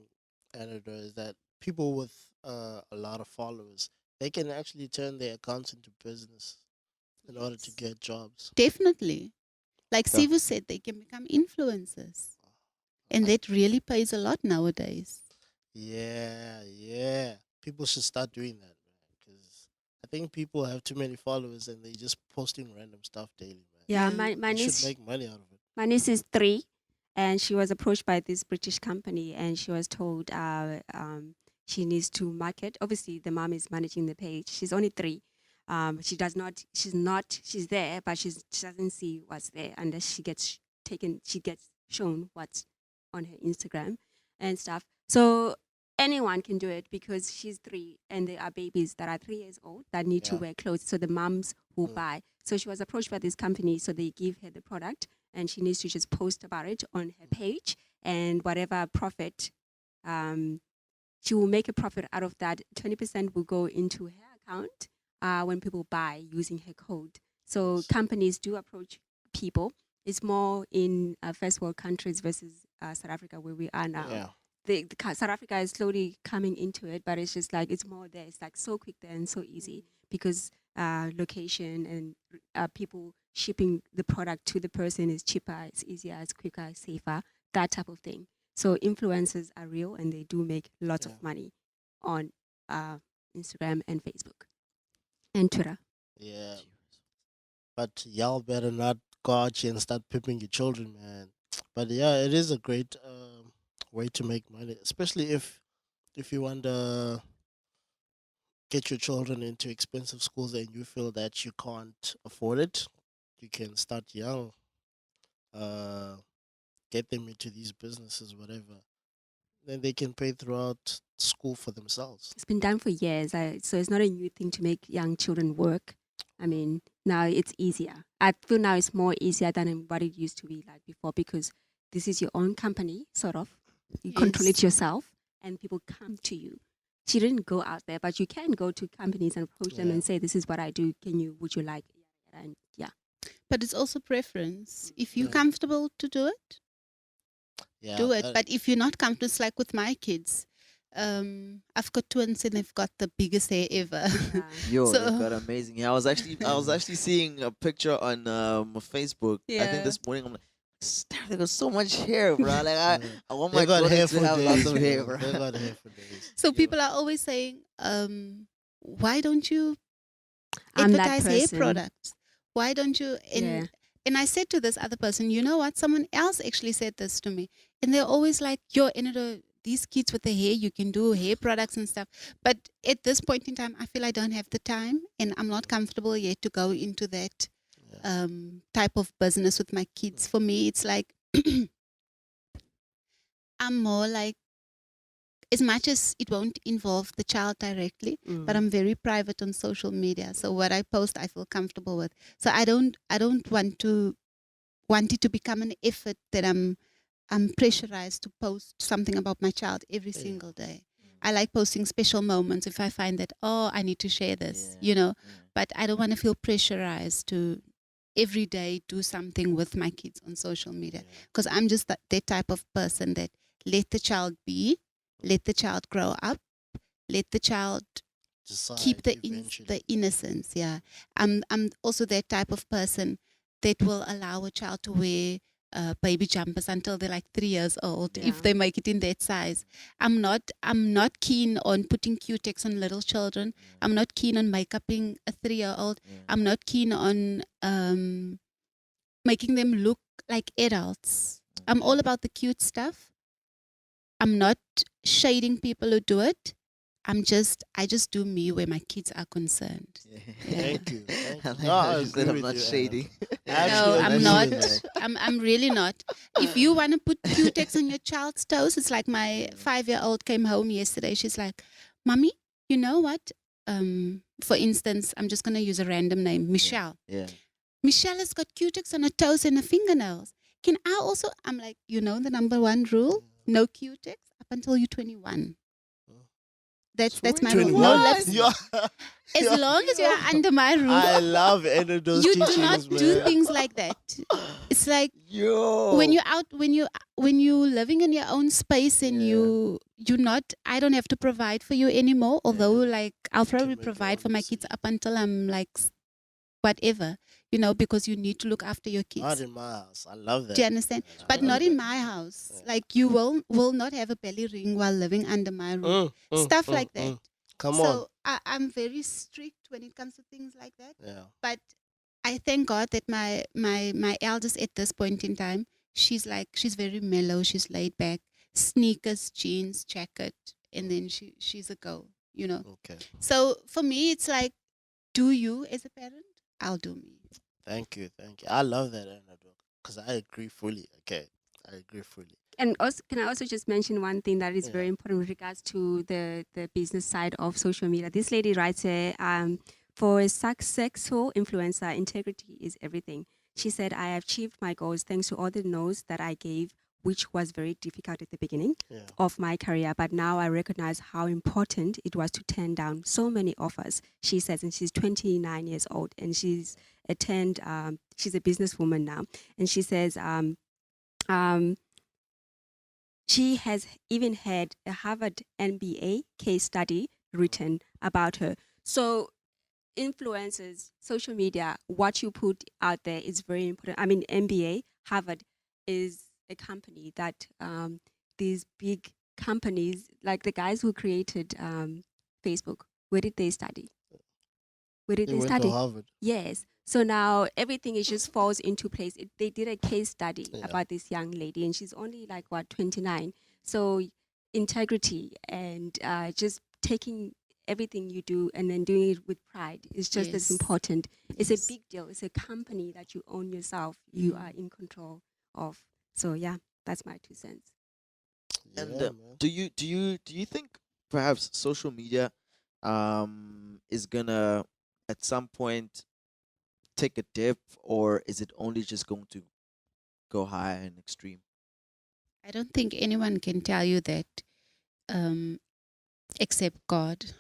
Anada, is that people with a lot of followers, they can actually turn their accounts into business in order to get jobs. Definitely. Like Yeah. Sivu said, they can become influencers. And that really pays a lot nowadays. Yeah. People should start doing that, man. Because I think people have too many followers and they just posting random stuff daily, man. Yeah, Yeah. my They should niece, make money out of it. my niece is 3, and she was approached by this British company, and she was told she needs to market. Obviously, the mom is managing the page. She's only 3. She does not. She's there, but she doesn't see what's there unless she gets taken. She gets shown what's on her Instagram and stuff. So anyone can do it because she's 3, and there are babies that are 3 years old that need to Yeah. wear clothes. So the moms will Mm. buy. So she was approached by this company. So they give her the product, and she needs to just post about it on her page, and whatever profit, she will make a profit out of that. 20% will go into her account when people buy using her code. So Yes. companies do approach people. It's more in first world countries versus South Africa where we are now. Yeah. South Africa is slowly coming into it, but it's just like it's more there. It's like so quick there and so easy because location and people shipping the product to the person is cheaper, it's easier, it's quicker, it's safer, that type of thing. So influencers are real and they do make lots Yeah. of money on Instagram and Facebook. And Twitter. Yeah, but y'all better not go out here and start pimping your children, man. But yeah, it is a great way to make money, especially if you want to get your children into expensive schools and you feel that you can't afford it. You can start young, uh, get them into these businesses, whatever. Then they can pay throughout school for themselves. It's been done for years, so it's not a new thing to make young children work. I mean, now it's easier. I feel now it's more easier than what it used to be like before, because this is your own company, sort of. You control it Yes. yourself, and people come to you. She didn't go out there, but you can go to companies and approach them Yeah. and say, "This is what I do. Would you like?" And yeah, But it's also preference. If you're Yeah. comfortable to do it, Yeah, do it. that- But if you're not comfortable, it's like with my kids. I've got twins and they've got the biggest hair ever. Yo, So- they got amazing hair. I was actually seeing a picture on Facebook. I Yeah. think this morning. I'm like, "Stop, they got so much hair, bro. Like yeah. I want They my got daughter hair to for have days. lots of hair, man. bro." They got hair for days. So Yo. people are always saying, why don't you I'm that advertise hair person. products? Why don't you? Yeah. And I said to this other person, you know what? Someone else actually said this to me, and they're always like, "Yo, these kids with the hair, you can do hair products and stuff." But at this point in time, I feel I don't have the time, and I'm not comfortable yet to go into that Yeah. type of business with my kids. For me, it's like I'm more like, as much as it won't involve the child directly, but I'm very private on social media. So what I post, I feel comfortable with. So I don't want it to become an effort that I'm pressurized to post something about my child every Yeah. single day. I like posting special moments if I find that, oh, I need to share this, but I don't want to feel pressurized to every day do something with my kids on social media, because I'm just that type of person that let the child be, let the child grow up, let the child keep Decide the eventually. innocence. Yeah, I'm also that type of person that will allow a child to wear baby jumpers until they're like 3 years old, Yeah. if they make it in that size. I'm not keen on putting Q-tex on little children. I'm not keen on makeuping a 3-year-old. I'm not keen on making them look like adults. I'm all about the cute stuff. I'm not shading people who do it. I just do me where my kids are concerned. Thank you. Thank I you. like No, how I she said agree I'm with not you, shady. I No, actually I'm agree not. with that. I'm really not. If you want to put Q-tex on your child's toes, it's like my 5-year-old came home yesterday. She's like, "Mommy, you know what? For instance, I'm just gonna use a random name, Michelle. Yeah. Michelle has got Q-tex on her toes and her fingernails. Can I also?" I'm like, the number one rule: no Q-tex up until you're 21. That's my rule. 21. No lips. Yeah. As Yeah. long as you're under my roof, I love any of those you do teachings, not man. do things like that. It's like Yo. when you're out, when you living in your own space and Yeah. you're not. I don't have to provide for you anymore. Although, like, I'll probably make your provide own for my kids decision. up until I'm like whatever, because you need to look after your kids. Not in my house. I love that. Do you understand? Yeah, I But love not in that. my house. Yeah. Like, you will not have a belly ring while living under my roof. Stuff like that. Come So on. I'm very strict when it comes to things like that. Yeah. But I thank God that my eldest at this point in time, she's very mellow, she's laid back, sneakers, jeans, jacket, and then she's a girl. Okay. So for me, it's like, do you as a parent? I'll do me. Thank you. Thank you. I love that anecdote because I agree fully. Okay. I agree fully. And also, can I also just mention one thing that is very Yeah. important with regards to the business side of social media? This lady writes here, for a successful influencer, integrity is everything. She said, "I achieved my goals thanks to all the no's that I gave, which was very difficult at the beginning Yeah. of my career. But now I recognize how important it was to turn down so many offers," she says, and she's 29 years old, and she's a businesswoman now. And she says, she has even had a Harvard MBA case study written about her. So influencers, social media, what you put out there is very important. I mean, MBA, Harvard is a company that these big companies, like the guys who created Facebook, where did they study? Where did They they went to study? Harvard. Yes. So now everything is just falls into place. They did a case study Yeah. about this young lady, and she's only like what 29. So integrity and just taking everything you do and then doing it with pride is just as Yes. important. It's Yes. a big deal. It's a company that you own yourself. You are in control of. So yeah, that's my 2 cents. And Yeah, man. do you think perhaps social media is gonna at some point take a dip, or is it only just going to go high and extreme? I don't think anyone can tell you that um, except God.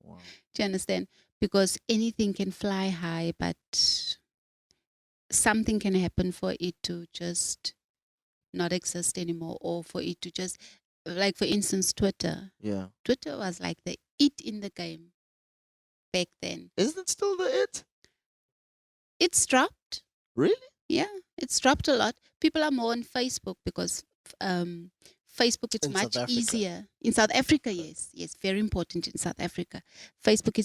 Wow. Do you understand? Because anything can fly high, but something can happen for it to just not exist anymore, or for it to just, like for instance, Twitter. Yeah. Twitter was like the it in the game back then. Isn't it still the it? It's dropped. Really? Yeah, it's dropped a lot. People are more on Facebook because Facebook it's In much South Africa. easier in South Africa. Yes, very important in South Africa. Facebook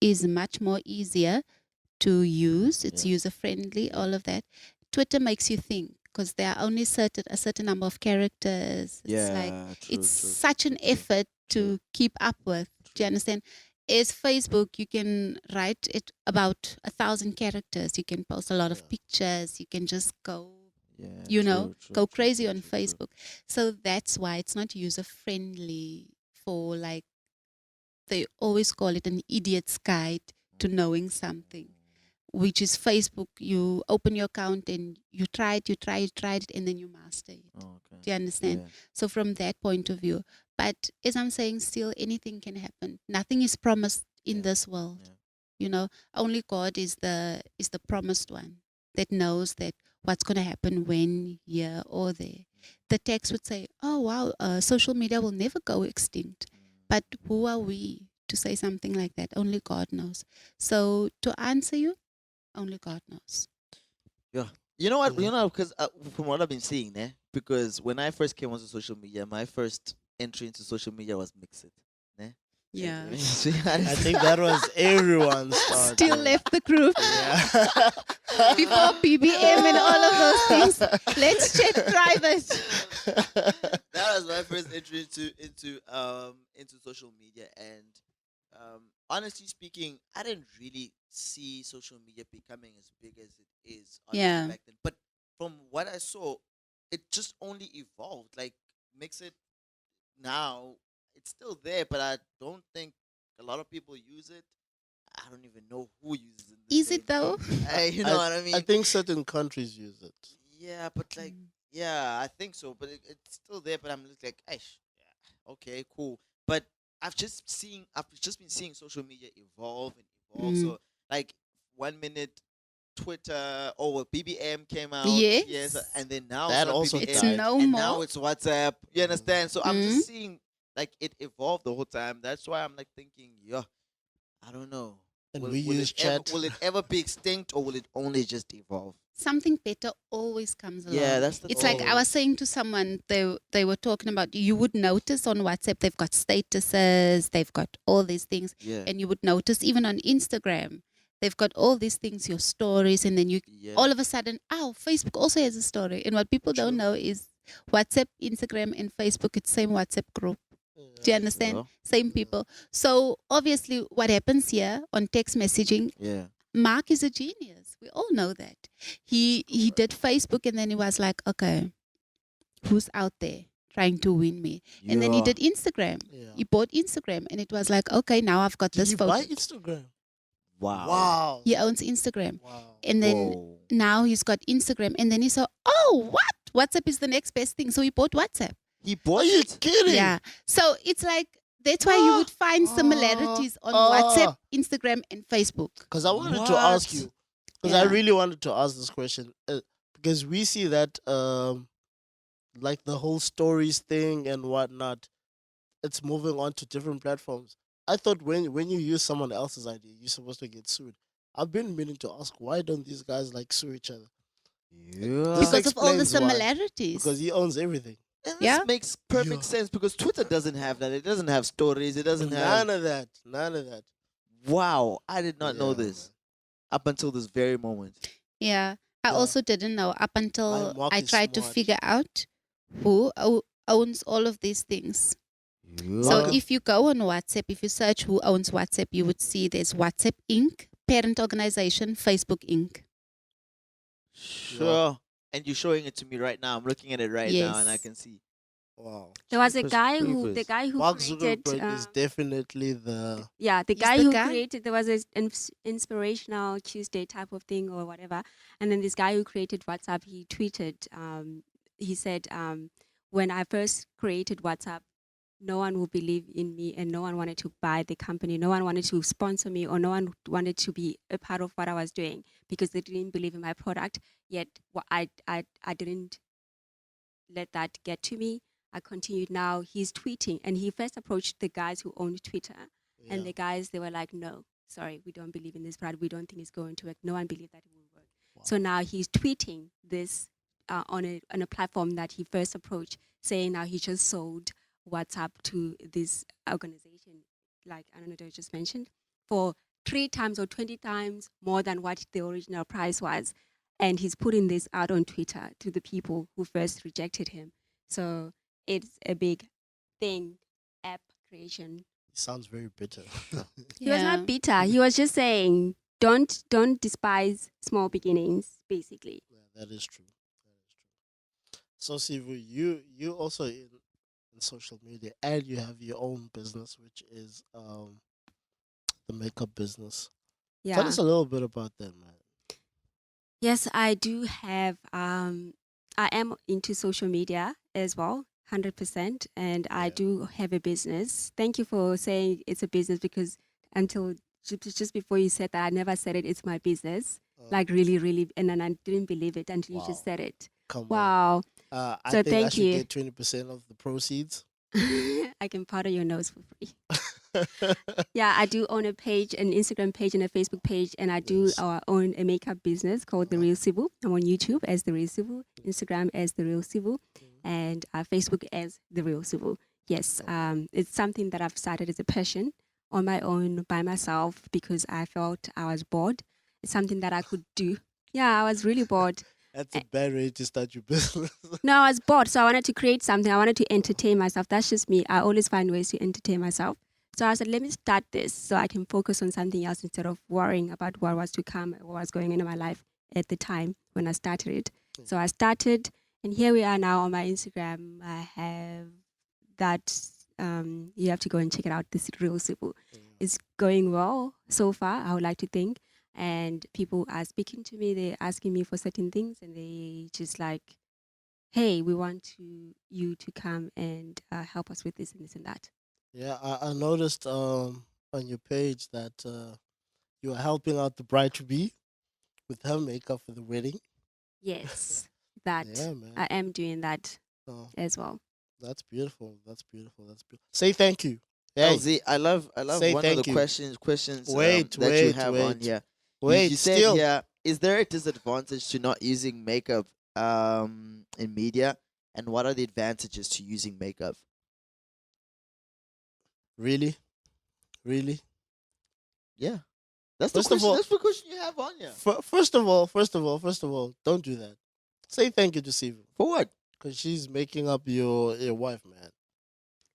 is much more easier to use. It's Yeah. user friendly. All of that. Twitter makes you think because there are only a certain number of characters. It's like it's such an effort to keep up with. Do you understand? Is Facebook, you can write it about 1,000 characters. You can post a lot of Yeah. pictures. You can just go, Yeah. go crazy on Facebook. So that's why it's not user friendly for like, they always call it an idiot's guide to knowing something, which is Facebook. You open your account and you try it, and then you master it. Oh, okay. Do you understand? Yeah. So from that point of view, but as I'm saying, still anything can happen. Nothing is promised in Yeah. this world. Yeah. You know, only God is the promised one that knows that what's going to happen when, here or there. The text would say, "Oh wow, social media will never go extinct." But who are we to say something like that? Only God knows. So to answer you, only God knows. Yeah. You know what? Yeah. You know, because from what I've been seeing, because when I first came onto social media, my first entry into social media was Mixed. Ne? Yeah. I think that was everyone's start. Still yeah. left the group Yeah. before BBM and all of those things. Let's check private. That was my first entry into social media, and honestly speaking, I didn't really see social media becoming as big as it is honestly Yeah. back then. But from what I saw, it just only evolved. Like Mix It now, it's still there, but I don't think a lot of people use it. I don't even know who uses it. Is it though? You know what I mean? I think certain countries use it. Yeah, but like, yeah, I think so. But it's still there. But I'm just like, Aish, yeah, okay, cool. But I've just been seeing social media evolve and evolve. Mm. So like 1 minute Twitter, BBM came out, Yes. and then now That it's not also BBM, It's died. no and more. now it's WhatsApp. You understand? So I'm Mm. just seeing like it evolve the whole time. That's why I'm like thinking, yeah, I don't know. And Will, we will use it ever, chat. will it ever be extinct, or will it only just evolve? Something better always comes along. Yeah, that's the It's like I was saying to someone, they were talking about, you would notice on WhatsApp they've got statuses, they've got all these things, Yeah. and you would notice even on Instagram they've got all these things, your stories, and then you Yeah. all of a sudden, Facebook also has a story. And what people don't know is WhatsApp, Instagram, and Facebook, it's same WhatsApp group. Do you understand? Yeah. Same people. So obviously what happens here on text messaging, Yeah. Mark is a genius. We all know that. He did Facebook, and then he was like, okay, who's out there trying to win me? And then he did Instagram. Yeah. He bought Instagram, and it was like, okay, now I've got Did this he photo. buy Instagram? Wow. Wow. He owns Instagram. Wow. And then Whoa. now he's got Instagram, and then he saw, oh, what? WhatsApp is the next best thing. So he bought WhatsApp. He bought Are you it. kidding? Yeah. So it's like, that's why you would find similarities on WhatsApp, Instagram, and Facebook. Because I wanted to ask What? you, because I Yeah. really wanted to ask this question, because we see that like the whole stories thing and whatnot, it's moving on to different platforms. I thought when you use someone else's idea, you're supposed to get sued. I've been meaning to ask, why don't these guys like sue each other? Yeah. This Because of all the explains why. similarities. Because he owns everything. And this Yeah. makes perfect Yeah. sense because Twitter doesn't have that. It doesn't have stories. It doesn't have. None of that. None of that. Wow, I did not know Yeah, this up until this very moment. Yeah. I Yeah. also didn't know up until Mark I is tried to smart. figure out who owns all of these things. So Yeah. if you go on WhatsApp, if you search who owns WhatsApp, you would see there's WhatsApp Inc., parent organization, Facebook Inc. Sure. And you're showing it to me right now. I'm looking at it right now, and I Yes. can see. Wow. There was a Jeepers guy who the creepers. guy who Mark created Zuckerberg is definitely the. yeah, the He's guy the who guy. created there was an inspirational Tuesday type of thing or whatever, and then this guy who created WhatsApp, he tweeted, he said, when I first created WhatsApp, no one would believe in me, and no one wanted to buy the company, no one wanted to sponsor me, or no one wanted to be a part of what I was doing because they didn't believe in my product. Yet, I didn't let that get to me. I continued. Now he's tweeting, and he first approached the guys who owned Twitter, Yeah. and the guys, they were like, no, sorry, we don't believe in this product. We don't think it's going to work. No one believed that it will work. So now he's tweeting this on a platform that he first approached, saying now he just sold WhatsApp to this organization, like I don't know, I just mentioned, for 3 times or 20 times more than what the original price was. And he's putting this out on Twitter to the people who first rejected him. So it's a big thing, app creation. He sounds very bitter. He was Yeah. not bitter. He was just saying, don't despise small beginnings, basically. Yeah, that is true. That is true. So, Sivu, you also in social media, and you have your own business, which is the makeup business. Tell Yeah. us a little bit about that, man. Yes, I do have. I am into social media as well, 100%, and I Yeah. do have a business. Thank you for saying it's a business because until just before you said that, I never said it. It's my business, like really, really, and then I didn't believe it until you Wow. just said it. Come on. Wow! I So think I thank should you. get 20% of the proceeds. I can powder your nose for free. Yeah, I do own a page, an Instagram page and a Facebook page, and I do Yes. own a makeup business called The Uh-huh. Real Sibu. I'm on YouTube as The Real Sibu, Instagram as The Real Sibu, Mhm. and Facebook as The Real Sibu. Yes, it's something that I've started as a passion on my own by myself because I felt I was bored. It's something that I could do. Yeah, I was really bored. That's a bad way to start your business. No, I was bored, so I wanted to create something. I wanted to entertain myself. That's just me. I always find ways to entertain myself. So I said, let me start this so I can focus on something else instead of worrying about what was to come, what was going on in my life at the time when I started it. So I started, and here we are now on my Instagram. I have that. You have to go and check it out. This Real Sibu. It's going well so far, I would like to think. And people are speaking to me. They're asking me for certain things, and they just like, hey, we want you to come and help us with this and this and that. Yeah, I noticed on your page that you are helping out the bride to be with her makeup for the wedding. Yes, that Yeah, man. I am doing that Oh, as well. that's beautiful. That's beautiful. That's beautiful. Say thank you. Hey, LZ, I love say one of the thank you. questions Wait, that you wait, have on wait. here. Wait, You said still. here, is there a disadvantage to not using makeup in media, and what are the advantages to using makeup? Really? Really? Yeah, that's the First of question. all, That's the question you have on here. first of all, don't do that. Say thank you to Sivu. For what? Because she's making up your wife, man.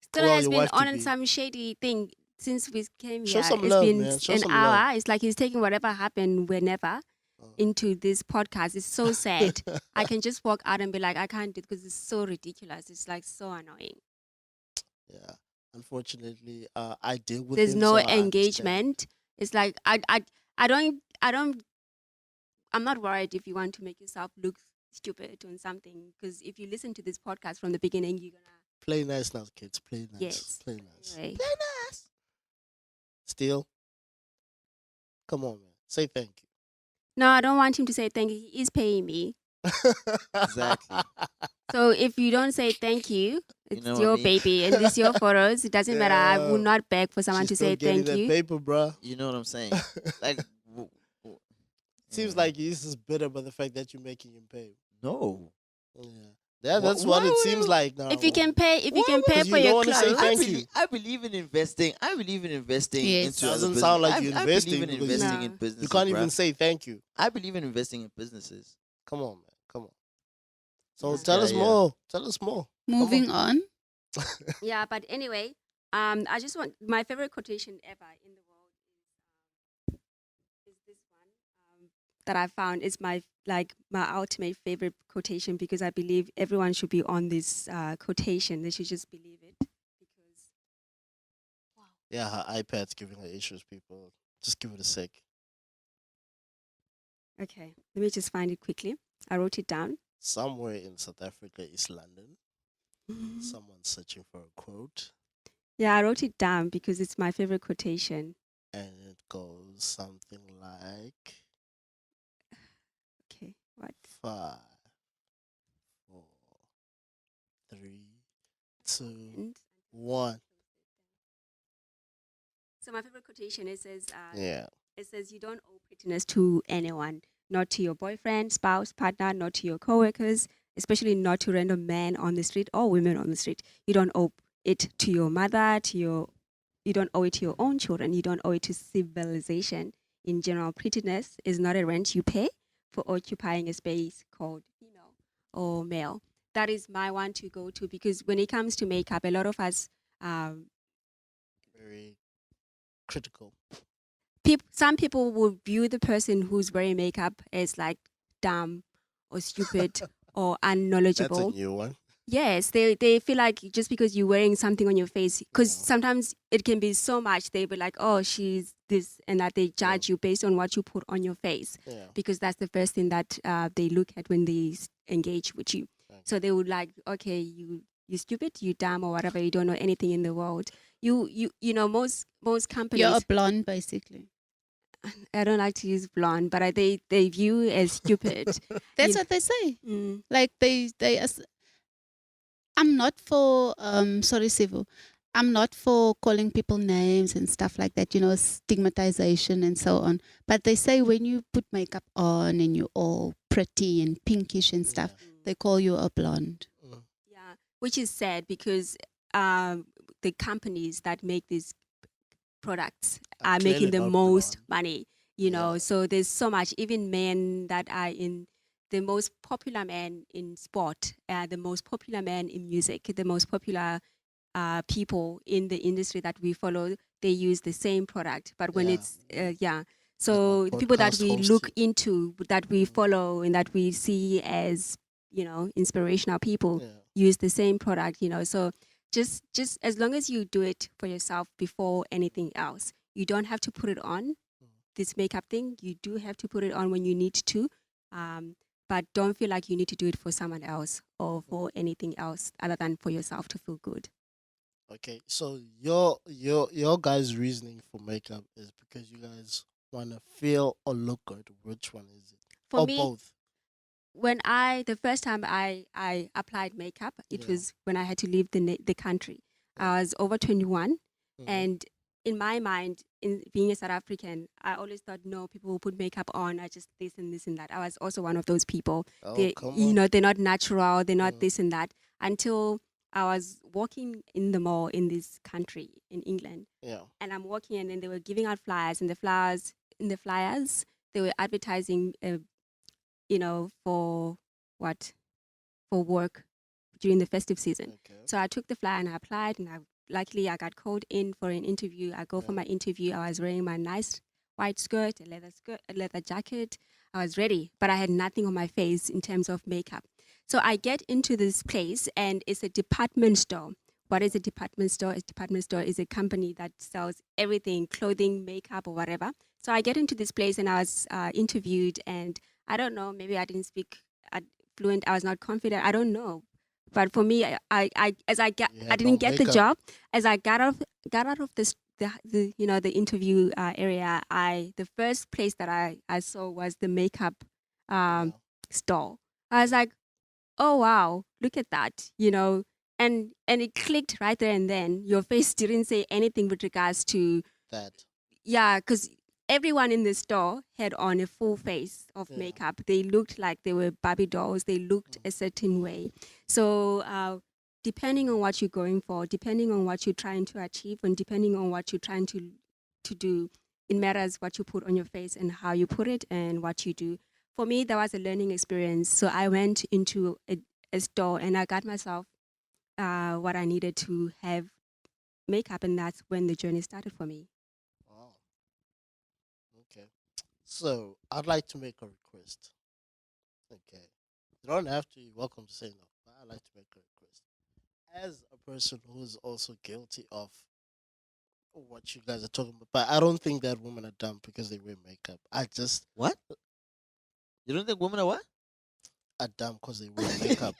Still Well, has your been wife to on be. some shady thing since we came Show here. some It's love, been man. Show an some hour. love. It's like he's taking whatever happened whenever Oh. into this podcast. It's so sad. I can just walk out and be like, I can't do it because it's so ridiculous. It's like so annoying. Yeah. Unfortunately, I deal with There's him, no so I understand. engagement. It's like I don't I'm not worried if you want to make yourself look stupid on something because if you listen to this podcast from the beginning, you're gonna Play nice now, kids. Play nice. yes. Play nice. Anyway, Play nice. Still, come on, man. Say thank no, I don't want him to say thank you. He is paying me. you. Exactly. So if you don't say thank you, it's know what I your mean? baby and this your photos. It doesn't matter. I will Yeah. not beg for someone She's to still say getting thank that you. paper, bruh. You know what I'm saying? Like, Seems anyway. like he's just bitter by the fact that you're making him pay. No. Yeah. Yeah, that's what it seems like now. If you can pay, Why would for you your don't wanna say clothes, thank you? I believe in investing. I believe in investing Yes. into other Doesn't business. sound like you're I believe investing in because investing No. in businesses. You can't even bruh. say thank you. I believe in investing in businesses. Come on, man. Come on. So Yeah. tell us Yeah. more. Tell us more. Come on. Moving on. yeah. But anyway, I just want my favorite quotation ever in the world is this one that I found. It's my ultimate favorite quotation because I believe everyone should be on this quotation. They should just believe it because wow. Yeah, her iPad's giving her issues, people. Just give it a sec. Okay, let me just find it quickly. I wrote it down. Somewhere in South Africa, East London, someone's searching for a quote, Yeah, I wrote it down because it's my favorite quotation. and it goes something like Okay, what? 5, 4, 3, 2, And 1. so my favorite quotation it says, Yeah. it says, you don't owe prettiness to anyone, not to your boyfriend, spouse, partner, not to your coworkers, especially not to random men on the street or women on the street. You don't owe it to your mother, you don't owe it to your own children. You don't owe it to civilization. In general, prettiness is not a rent you pay for occupying a space called female or male. That is my one to go to because when it comes to makeup, a lot of us Very critical. some people will view the person who's wearing makeup as like dumb or stupid or That's a unknowledgeable. new one. Yes, they feel like just because you're wearing something on your face, because Yeah. sometimes it can be so much, they be like, oh, she's this, and that they judge you based on what you put on your face, Yeah. because that's the first thing that they look at when they engage with you. Right. So they would like, okay, you stupid, you dumb, or whatever, you don't know anything in the world. You know, most companies. You're a blonde, basically. I don't like to use blonde, but they view as stupid. That's You- what they say. Mm. Like I'm not for sorry, Sivu. I'm not for calling people names and stuff like that, stigmatization and so on. But they say when you put makeup on and you're all pretty and pinkish and stuff, they call you a blonde. Yeah, which is sad because the companies that make these products are Clearly making the not most blonde. money, you know. Yeah. So there's so much, even men that are in the most popular man in sport, the most popular man in music, the most popular people in the industry that we follow, they use the same product. But when Yeah. it's, so Like my the people that podcast we host look you. into, that we follow, and that we see as, inspirational people, Yeah. use the same product, so just as long as you do it for yourself before anything else, you don't have to put it on this makeup thing. You do have to put it on when you need to, but don't feel like you need to do it for someone else or for anything else other than for yourself to feel good. Okay, so your guys' reasoning for makeup is because you guys want to feel or look good. Which one is it? For Or me, both? when the first time I applied makeup, it Yeah. was when I had to leave the country. I was over 21, Mhm. and in my mind, in being a South African, I always thought, no, people will put makeup on, I just this and this and that. I was also one of those people. Oh, come on. They're not natural, they're not Mm. this and that, until I was walking in the mall in this country, in England, Yeah. and I'm walking, and then they were giving out flyers, and in the flyers, they were advertising, for what? For work during the festive season. Okay. So I took the flyer and I applied, and luckily I got called in for an interview. I go for Yeah. my interview. I was wearing my nice white skirt, a leather jacket. I was ready, but I had nothing on my face in terms of makeup. So I get into this place, and it's a department store. What is a department store? A department store is a company that sells everything, clothing, makeup, or whatever. So I get into this place, and I was interviewed, and I don't know, maybe I didn't speak fluent. I was not confident. I don't know. But for me, I You had didn't no get the makeup. job. As I got out of this the interview area, the first place that I saw was the makeup Yeah. store. I was like, oh wow, look at that, and it clicked right there and then. Your face didn't say anything with regards to That. because everyone in the store had on a full face of Yeah. makeup. They looked like they were Barbie dolls. They looked a certain way. So depending on what you're going for, depending on what you're trying to achieve, and depending on what you're trying to do, it matters what you put on your face and how you put it and what you do. For me, that was a learning experience. So I went into a store and I got myself what I needed to have makeup, and that's when the journey started for me. Wow. Okay. So I'd like to make a request. Okay. You don't have to. You're welcome to say no. But I'd like to make a request. As a person who's also guilty of what you guys are talking about, but I don't think that women are dumb because they wear makeup. I just What? You don't think women are what? are dumb because they wear makeup.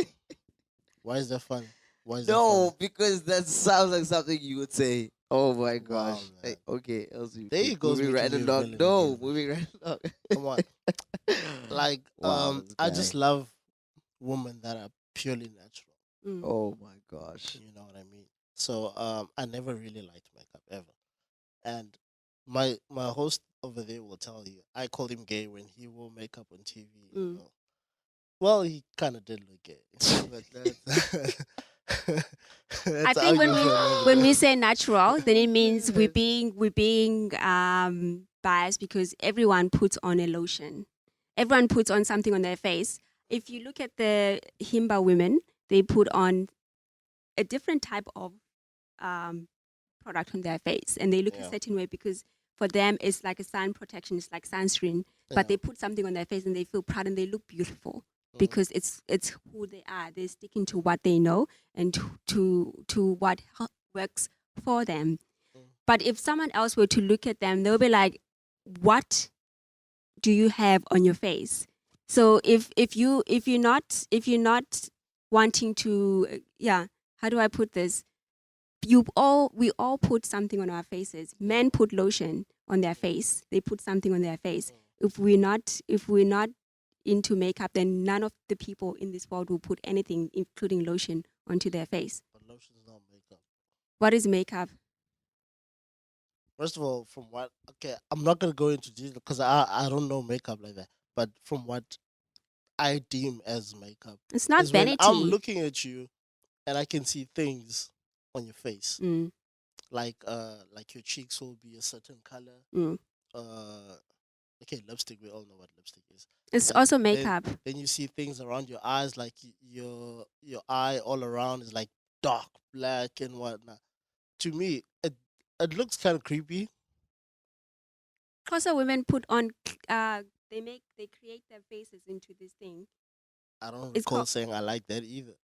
Why is that funny? Why is that No, funny? because that sounds like something you would say. Oh my gosh. Wow, Hey, man. okay, Elsie. There you goes Moving right making you a along. villain No, again. moving right along. Come on. Like, Wow, this I guy. just love women that are purely natural. Mm. Oh my gosh. You know what I mean? So I never really liked makeup ever. And my host over there will tell you I called him gay when he wore makeup on TV. Mm. Well, he kind of did look gay, but I that's think when we say natural, then it means we're being biased because everyone puts on a lotion. Everyone puts on something on their face. If you look at the Himba women, they put on a different type of product on their face, and they look a Yeah. certain way because for them it's like a sun protection, it's like sunscreen. But they put something on their face and they feel proud and they look beautiful because it's who they are. They're sticking to what they know and to what works for them. But if someone else were to look at them, they'll be like, "What do you have on your face?" So if you're not wanting to, how do I put this? We all put something on our faces. Men put lotion on their face. They put something on their face. If we're not into makeup, then none of the people in this world will put anything, including lotion, onto their face. But lotion's not makeup. What is makeup? First of all, from what I'm not gonna go into detail because I don't know makeup like that. But from what I deem as makeup It's not is when vanity. I'm looking at you and I can see things on your face. Mm, Like your cheeks will be a certain color. mm. Okay, lipstick. We all know what lipstick is. It's But also then- makeup. Then you see things around your eyes, like your eye all around is like dark black and whatnot. To me, it looks kind of creepy. Also, women put on. They create their faces into this thing. I don't It's recall called- saying I like that either.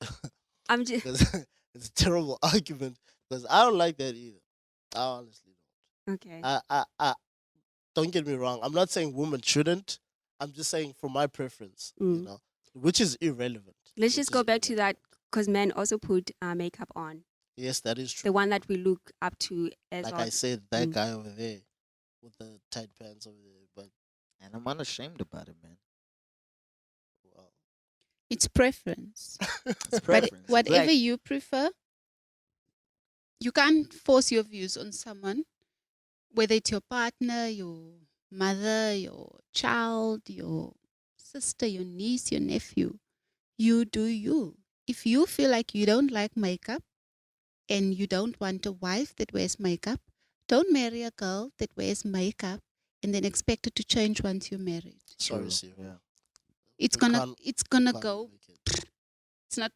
I'm just. 'Cause it's a terrible argument. Because I don't like that either. I honestly don't. Okay. I don't get me wrong. I'm not saying women shouldn't. I'm just saying for my preference, Mm. which is irrelevant. Let's which just go is back to irrelevant. that because men also put makeup on. Yes, that is The true. one that we look up to as Like our- I said, that Mm. guy over there with the tight pants over there. But And I'm unashamed about it, man. well, It's preference. It's But preference. whatever Like, you prefer, you can't force your views on someone, whether it's your partner, your mother, your child, your sister, your niece, your nephew. You do you. If you feel like you don't like makeup and you don't want a wife that wears makeup, don't marry a girl that wears makeup and then expect her to change once you're married. sorry, true, Siva. yeah. It's We gonna can't- it's gonna can't go. make it.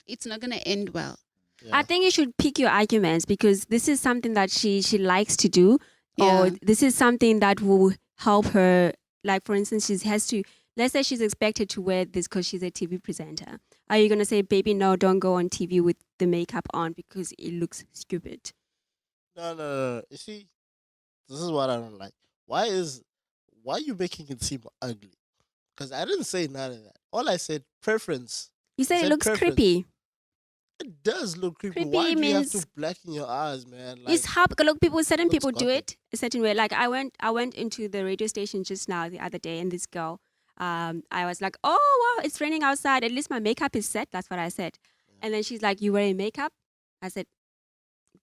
It's not gonna end well. Yeah. I think you should pick your arguments because this is something that she likes to do, or Yeah. this is something that will help her. Like for instance, she has to. Let's say she's expected to wear this because she's a TV presenter. Are you gonna say, "Baby, no, don't go on TV with the makeup on because it looks stupid"? No. You see, this is what I don't like. Why are you making it seem ugly? Because I didn't say none of that. All I said preference. You said it said looks preference. creepy. It does look creepy. Creepy Why do you have means- to blacken your eyes, man? Like, It's how look people. Certain looks people do gothic. it a certain way. Like I went into the radio station just now the other day, and this girl, I was like, "Oh wow, it's raining outside. At least my makeup is set." That's what I said. And then she's like, "You wearing makeup?" I said,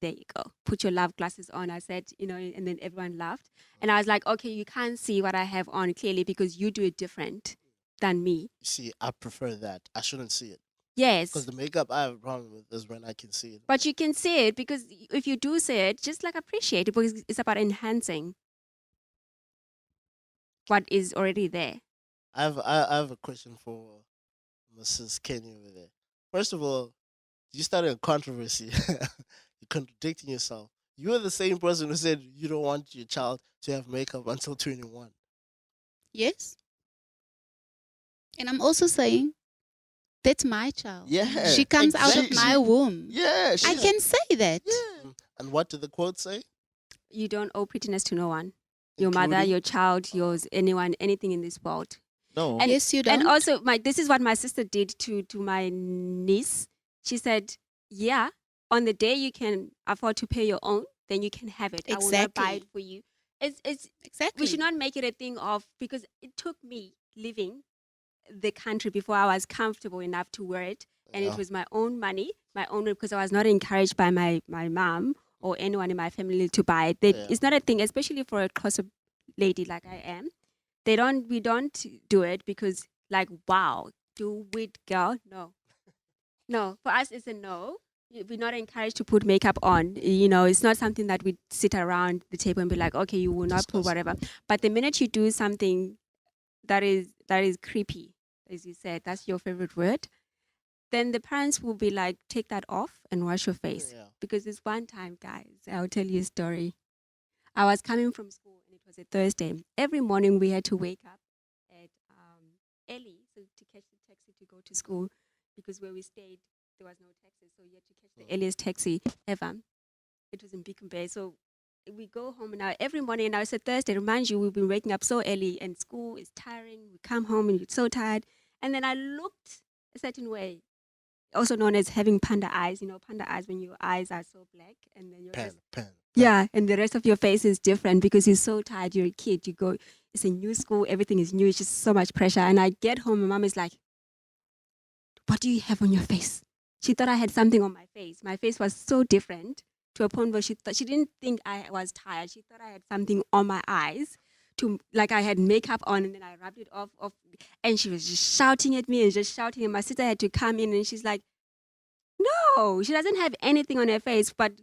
there you go. Put your love glasses on. I said, and then everyone laughed. And I was like, okay, you can't see what I have on clearly because you do it different than me. You see, I prefer that. I shouldn't see it. Yes. Because the makeup I have a problem with is when I can see it. But you can see it because if you do see it, just like appreciate it because it's about enhancing what is already there. I have a question for Mrs. Kenny over there. First of all, you started a controversy. You're contradicting yourself. You are the same person who said you don't want your child to have makeup until 21. Yes. And I'm also saying that's my child. Yeah, She comes out of exactly. my womb. Yeah, I can say that. Yeah. And what did the quote say? You don't owe prettiness to no one. Your mother, Including- your child, yours, anyone, anything in this world. No. And- Yes, you don't. And also, this is what my sister did to my niece. She said, "Yeah, on the day you can afford to pay your own, then you can have it. I will not buy it Exactly. for you." It's Exactly. we should not make it a thing of because it took me living the country before I was comfortable enough to wear it, and Yeah. it was my own money, my own because I was not encouraged by my mom or anyone in my family to buy it. Yeah. It's not a thing, especially for a closer lady like I am. We don't do it because like wow, do it, girl? No, for us it's a no. We're not encouraged to put makeup on. It's not something that we sit around the table and be like, okay, you will not put Discuss. whatever. But the minute you do something that is creepy, as you said, that's your favorite word, then the parents will be like, take that off and wash your face. Yeah. Because this one time, guys, I'll tell you a story. I was coming from school and it was a Thursday. Every morning we had to wake up at early so to catch the taxi to go to school because where we stayed there was no taxi, so you had to catch the earliest taxi ever. It was in Beacon Bay, so we go home now every morning. Now it's a Thursday. Remind you, we've been waking up so early, and school is tiring. We come home and you're so tired. And then I looked a certain way, also known as having panda eyes. Panda eyes when your eyes are so black, and then Pen. yeah, and the rest of your face is different because you're so tired. You're a kid. You go. It's a new school. Everything is new. It's just so much pressure. And I get home, and mom is like, "What do you have on your face?" She thought I had something on my face. My face was so different to a point where she didn't think I was tired. She thought I had something on my eyes, like I had makeup on, and then I rubbed it off. And she was just shouting at me and just shouting. And my sister had to come in, and she's like, "No, she doesn't have anything on her face." But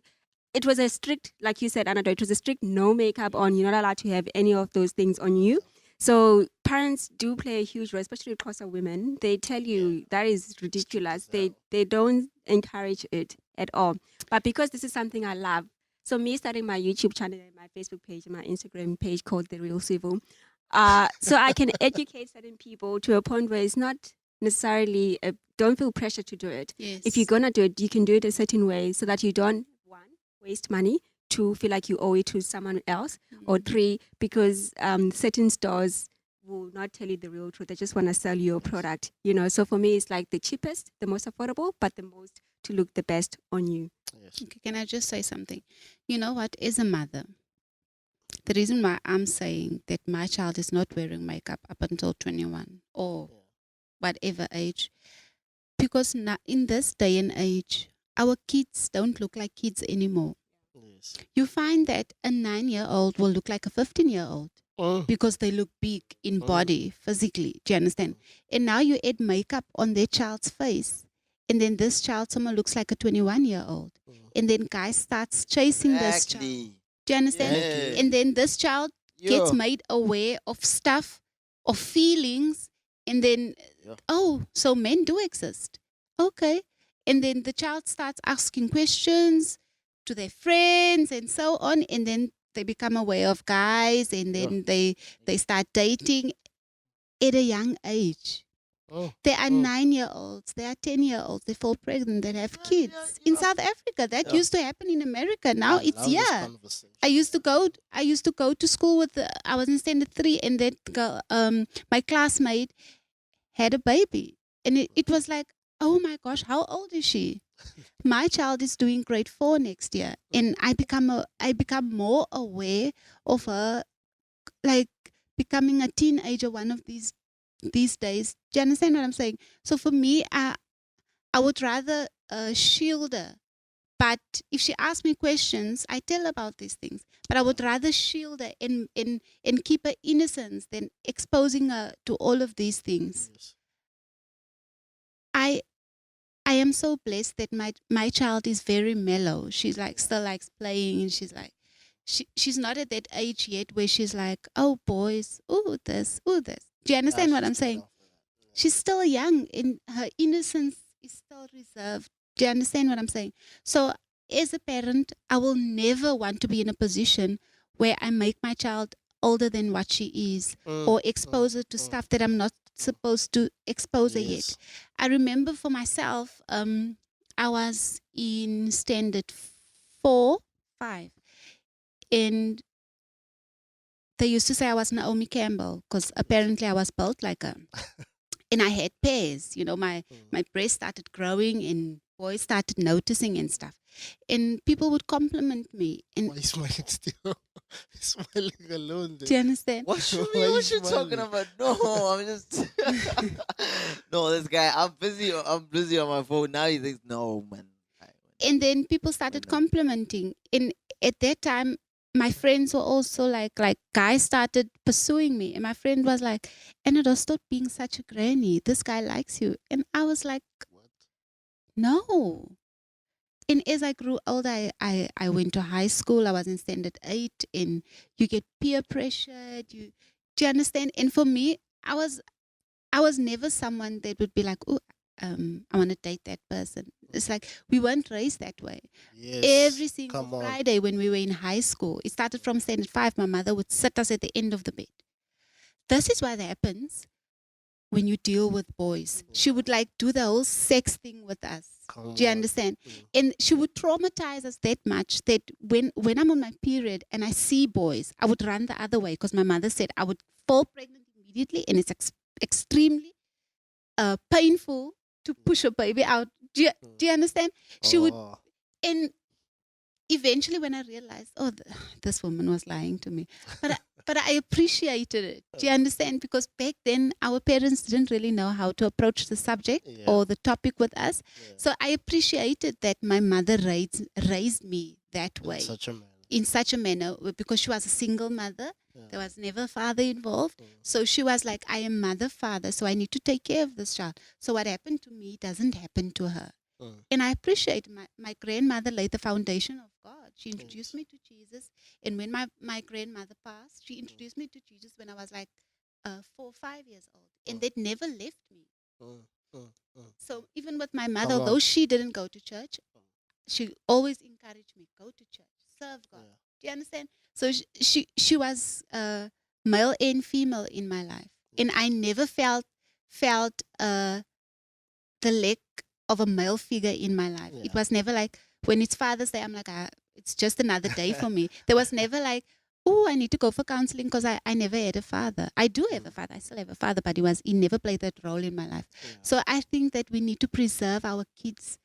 it was a strict, like you said, Anado, it was a strict no makeup on. You're not allowed to have any of those things on you. So parents do play a huge role, especially across our women. They tell you that is ridiculous. They don't encourage it at all. But because this is something I love, so me starting my YouTube channel and my Facebook page and my Instagram page called The Real Civil, so I can educate certain people to a point where it's not necessarily, don't feel pressure to do it. Yes. If you're going to do it, you can do it a certain way so that you don't, one, waste money, two, feel like you owe it to someone else, or three, because certain stores will not tell you the real truth. They just want to sell you your product, So for me, it's like the cheapest, the most affordable, but the most to look the best on you. Yes. Okay, can I just say something? You know what? As a mother, the reason why I'm saying that my child is not wearing makeup up until 21 or whatever age, because now in this day and age, our kids don't look like kids anymore. Yes. You find that a 9-year-old will look like a 15-year-old because they look big in body, physically. Do you understand? And now you add makeup on their child's face, and then this child, someone looks like a 21-year-old. And then guy starts chasing this child. Exactly. Do you understand? Yeah. And then this child gets Yeah. made aware of stuff, of feelings, and then, so men do exist. Okay. And then the child starts asking questions to their friends and so on, and then they become aware of guys, and then they start dating at a young age. There are 9-year-olds, there are 10-year-olds, they fall pregnant, that have kids. In South Africa, that used to happen in America. Now it's love this here. conversation. I used to go to school with I was in standard 3, and that girl, my classmate had a baby, and it was like, oh my gosh, how old is she? My child is doing grade 4 next year, and I become more aware of her, like becoming a teenager one of these days. Do you understand what I'm saying? So for me, I would rather shield her But if she asks me questions, I tell her about these things. But I would rather shield her and keep her innocence than exposing her to all of these things. Yes. I I am so blessed that my child is very mellow. She's like still likes playing, and she's like she's not at that age yet where she's like, oh boys, oh this, oh this. Do you understand what I'm saying? She's still young and her innocence is still reserved. Do you understand what I'm saying? So as a parent, I will never want to be in a position where I make my child older than what she is or expose her to stuff that I'm not supposed to expose her yet. Yes. I remember for myself, I was in standard 4, 5, and they used to say I was Naomi Campbell because apparently I was built like her. And I had pairs, you know, my breast started growing and boys started noticing and stuff. And people would compliment me. And Why are you smiling still? He's smiling alone. do you understand? What you Why mean? you What you talking smiling? about? No, I'm just. No, this guy. I'm busy. I'm busy on my phone now. He thinks, no, man. And then people started complimenting. And at that time, my friends were also like guys started pursuing me. And my friend was like, Anna, stop being such a granny. This guy likes you. And I was like, What? no. And as I grew older, I went to high school. I was in standard 8, and you get peer pressured. Do you understand? And for me, I was never someone that would be like, oh, I want to date that person. It's like we weren't raised that way. Yes. Every single Come on. Friday when we were in high school, it started from standard 5. My mother would sit us at the end of the bed. This is what happens when you deal with boys. She would like do the whole sex thing with us. Come Do you on. understand? And she would traumatize us that much that when I'm on my period and I see boys, I would run the other way because my mother said I would fall pregnant immediately, and it's extremely painful to push a baby out. Do you understand? She would, Oh. and eventually when I realized, oh, this woman was lying to me, but I appreciated it. Do you understand? Because back then our parents didn't really know how to approach the subject Yeah. or the topic with us. Yeah. So I appreciated that my mother raised me that way, In such a manner. because she was a single mother. Yeah. There was never a father involved. So she was like, I am mother, father, so I need to take care of this child. So what happened to me doesn't happen to her. And I appreciate my grandmother laid the foundation of God. She introduced me to Jesus. And when my grandmother passed, she introduced me to Jesus when I was like 4 or 5 years old. And that never left me. So even with my mother, Come on. although she didn't go to church, she always encouraged me, go to church, serve God. Yeah. Do you understand? So she was male and female in my life. And I never felt the lack of a male figure in my life. Yeah. It was never like when it's Father's Day, I'm like, it's just another day for me. There was never like, oh, I need to go for counseling because I never had a father. I do have a father. I still have a father, but he never played that role in my life. Yeah. So I think that we need to preserve our kids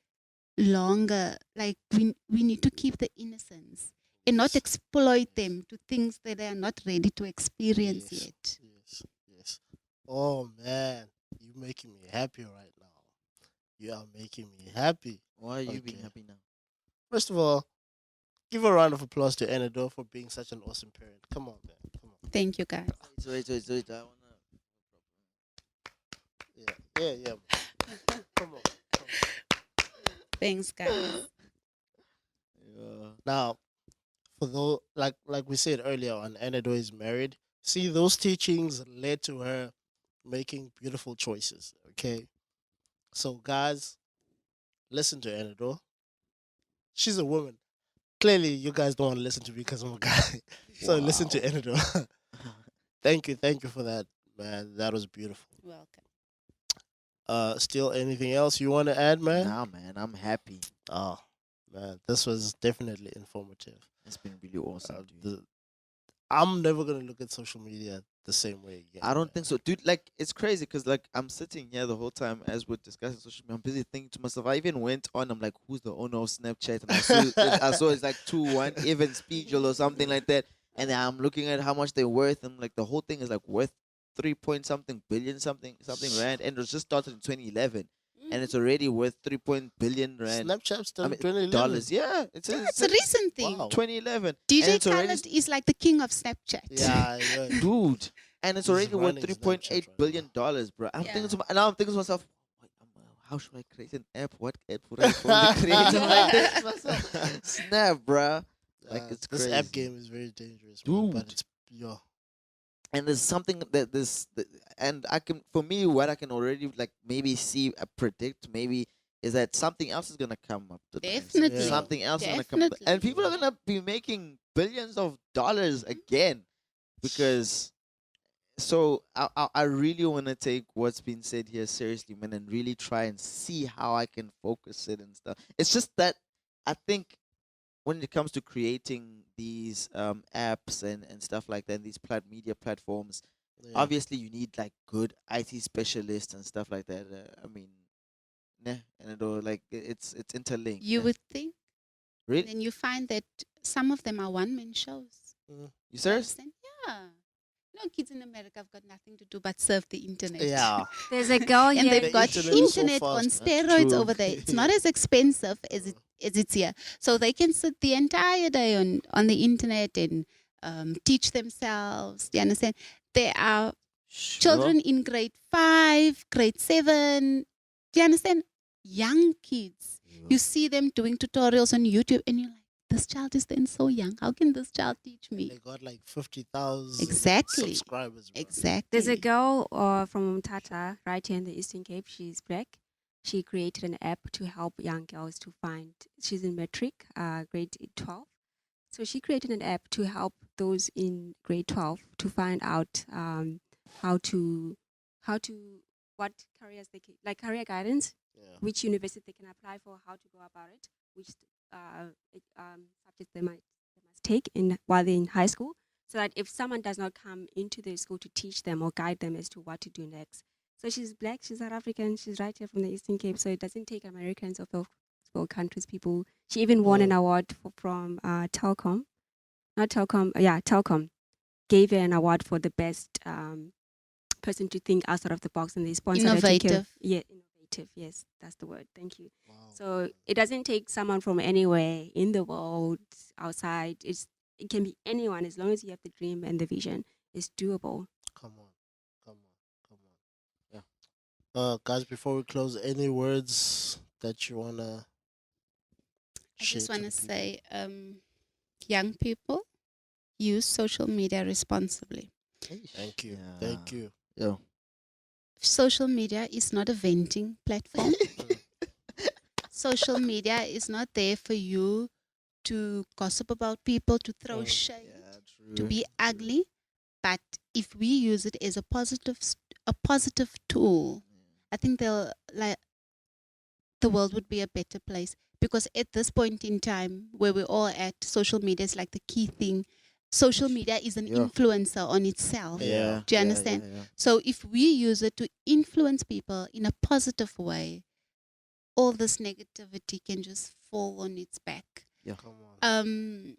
longer. Like we need to keep the innocence and not Yes. exploit them to things that they are not ready to experience Yes. yet. Yes. Oh man, you're making me happy right now. You are making me happy. Why are you being Okay. happy now? First of all, give a round of applause to Anador for being such an awesome parent. Come on, man. Come on. Thank you, guys. Wait. I wanna. Yeah. Come on. Thanks, guys. Yeah. Now, for those like we said earlier on, Anador is married. See, those teachings led to her making beautiful choices. Okay, so guys, listen to Anador. She's a woman. Clearly, you guys don't want to listen to me because I'm a guy. So listen to Wow. Anador. Thank you for that, man. That was beautiful. Welcome. Still anything else you want to add, man? Nah, man, I'm happy. Oh, man, this was definitely informative. It's been really awesome, dude. I'm never gonna look at social media the same way again. I don't man. think so, dude. Like, it's crazy because, like, I'm sitting here the whole time as we're discussing social media. I'm busy thinking to myself. I even went on. I'm like, who's the owner of Snapchat? And I saw it's like 2-1, even Speedjul or something like that. And then I'm looking at how much they're worth. I'm like, the whole thing is like worth 3 point something billion something rand, and it was just started in 2011. and it's already worth 3 billion rand. Snapchat still I mean, 2011. dollars. Yeah, it's It's a recent thing. Wow. 2011. And DJ it's already Khaled is like the king of Snapchat. Yeah, yeah. dude, and it's He's already worth running 3.8 Snapchat right billion dollars, bro. I'm Yeah. thinking to my, now I'm thinking to myself, wait, how should I create an app? What app would I probably create? Like this myself? Snap, bro. Like, it's this crazy. app game is very dangerous, man, but Dude. it's And there's something that and I can, for me, what I can already like maybe see, predict maybe, is that something else is gonna come up to the next. Definitely. Yeah. Something else is gonna come up, Definitely. and people are gonna be making billions of dollars again, because. So I really want to take what's been said here seriously, man, and really try and see how I can focus it and stuff. It's just that I think when it comes to creating these apps and stuff like that, these media platforms, yeah. obviously you need like good IT specialists and stuff like that. I mean, nah, and it all like it's interlinked. You yeah. would think. Really? Then you find that some of them are one-man shows. You serious? Understand? Yeah. You know, kids in America have got nothing to do but surf the internet. Yeah. There's a girl And here. they've got internet is so internet fast, on man. steroids True. over there. It's not as expensive as it's here. So they can sit the entire day on the internet and teach themselves. Do you understand? There are children in grade 5, grade 7. Do you understand? Young kids. You see them doing tutorials on YouTube and you're like, this child is then so young. How can this child teach me? They got like 50,000 Exactly. subscribers. Bro. Exactly. There's a girl from Tata right here in the Eastern Cape. She's black. She created an app to help young girls to find. She's in matric, grade 12. So she created an app to help those in grade 12 to find out how to what careers they can, like career guidance, Yeah. which university they can apply for, how to go about it, which subjects they must take while they're in high school, so that if someone does not come into the school to teach them or guide them as to what to do next. So she's black, she's South African, she's right here from the Eastern Cape, so it doesn't take Americans or for countries people. She even won an award from Telkom. Not Telkom, yeah, Telkom gave her an award for the best person to think outside of the box, and they sponsored her to Innovative. innovative, yes, that's the word. Thank you. Wow. So it doesn't take someone from anywhere in the world, outside. It can be anyone, as long as you have the dream and the vision. It's doable. Come on. Yeah. Guys, before we close, any words that you wanna I share? just want to the people? say, young people, use social media responsibly. Thank you. Yeah. Thank you. Yo. Social media is not a venting platform. Social media is not there for you to gossip about people, to throw shade, to be ugly. But if we use it as a positive tool, I think the world would be a better place. Because at this point in time where we're all at, social media is like the key thing. Social media is an Yeah. influencer on itself. Yeah. Do you understand? So if we use it to influence people in a positive way, all this negativity can just fall on its back. Come on.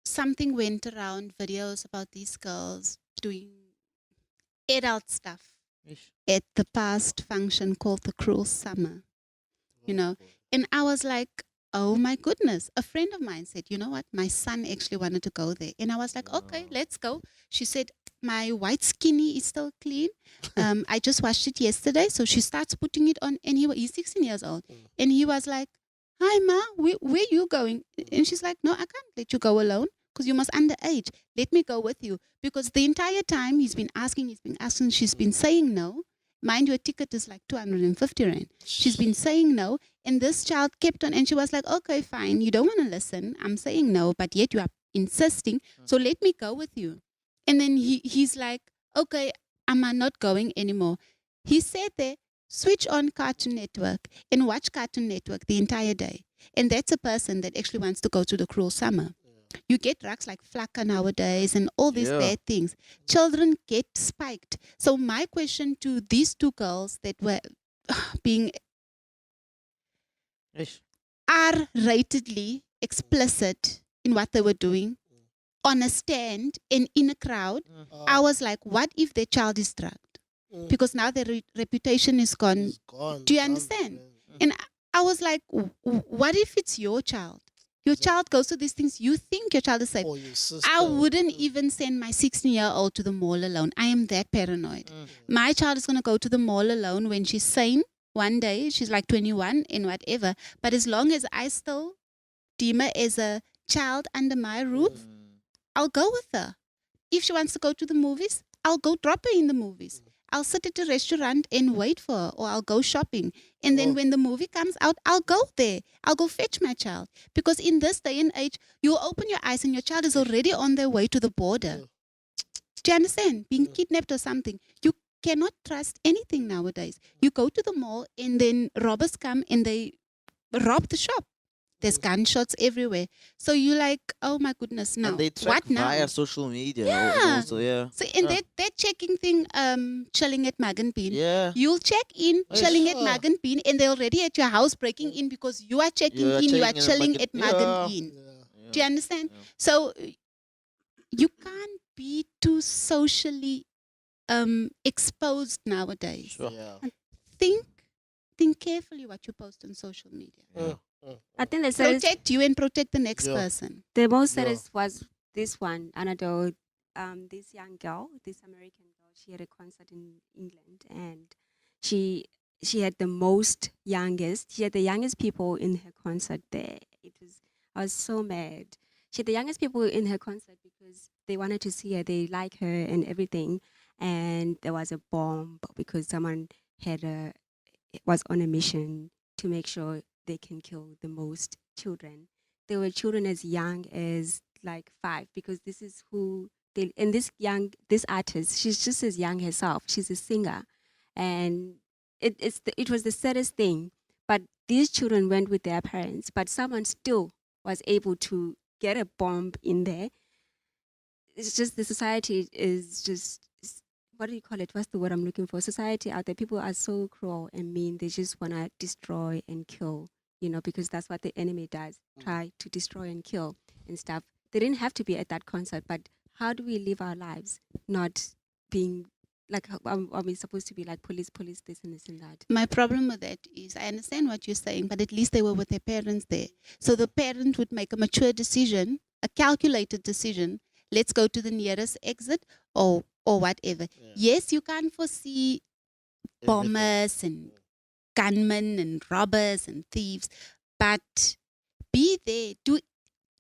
Something went around, videos about these girls doing adult stuff at the past function called the Cruel Summer. You know, and I was like, oh my goodness. A friend of mine said, you know what? My son actually wanted to go there. And I was like, okay, let's go. She said, my white skinny is still clean. I just washed it yesterday. So she starts putting it on, and he's 16 years old. And he was like, hi, Ma, where you going? And she's like, no, I can't let you go alone because you must underage. Let me go with you. Because the entire time he's been asking, she's been saying no. Mind you, a ticket is like 250 rand. She's been saying no. And this child kept on, and she was like, okay, fine. You don't want to listen. I'm saying no, but yet you are insisting. So let me go with you. And then he's like, okay, I'm not going anymore. He said there, switch on Cartoon Network and watch Cartoon Network the entire day. And that's a person that actually wants to go to the Cruel Summer. You get drugs like flakka nowadays and all these bad things. Children get spiked. So my question to these two girls that were being R-ratedly explicit in what they were doing on a stand and in a crowd, I was like, what if their child is drugged? because now their reputation is gone. It's gone. Do you gone, understand? man. And I was like, what if it's your child? Your child goes to these things. You think your child is safe. Or your sister. I wouldn't even send my 16-year-old to the mall alone. I am that paranoid. My child is going to go to the mall alone when she's sane. One day, she's like 21 and whatever. But as long as I still deem her as a child under my roof, I'll go with her. If she wants to go to the movies, I'll go drop her in the movies. I'll sit at a restaurant and wait for her, or I'll go shopping. And then when the movie comes out, I'll go there. I'll go fetch my child. Because in this day and age, you open your eyes and your child is already on their way to the border. Do you understand? Being kidnapped or something. You cannot trust anything nowadays. You go to the mall and then robbers come and they rob the shop. There's gunshots everywhere. So you're like, oh my goodness, now And they track what now? via social media. Yeah. Also, yeah. So and that checking thing, chilling at Mug and Bean. Yeah. You'll check in, Yes. chilling at Mug and Bean, and they're already at your house breaking in because you are checking You are in, you are chilling in at chilling Mug at and- Mug and Yeah. Bean. Yeah. Do you understand? Yeah. So you can't be too socially exposed nowadays. Sure. Yeah. Think carefully what you post on social media. I think the saddest, Protect you and protect the next Yeah. person. the most Yeah. saddest was this one. Another, this young girl, this American girl, she had a concert in England, and she had the most youngest. She had the youngest people in her concert there. I was so mad. She had the youngest people in her concert because they wanted to see her. They like her and everything. And there was a bomb because someone was on a mission to make sure they can kill the most children. There were children as young as like 5, because this is who they, and this artist, she's just as young herself. She's a singer, and it was the saddest thing. But these children went with their parents, but someone still was able to get a bomb in there. It's just the society is just, what do you call it? What's the word I'm looking for? Society out there, people are so cruel and mean. They just want to destroy and kill, because that's what the enemy does, try to destroy and kill and stuff. They didn't have to be at that concert, but how do we live our lives not being like, are we supposed to be like police, this and this and that? My problem with that is I understand what you're saying, but at least they were with their parents there. So the parent would make a mature decision, a calculated decision. Let's go to the nearest exit or whatever. Yeah. Yes, you can't foresee bombers and gunmen and robbers and thieves, but be there.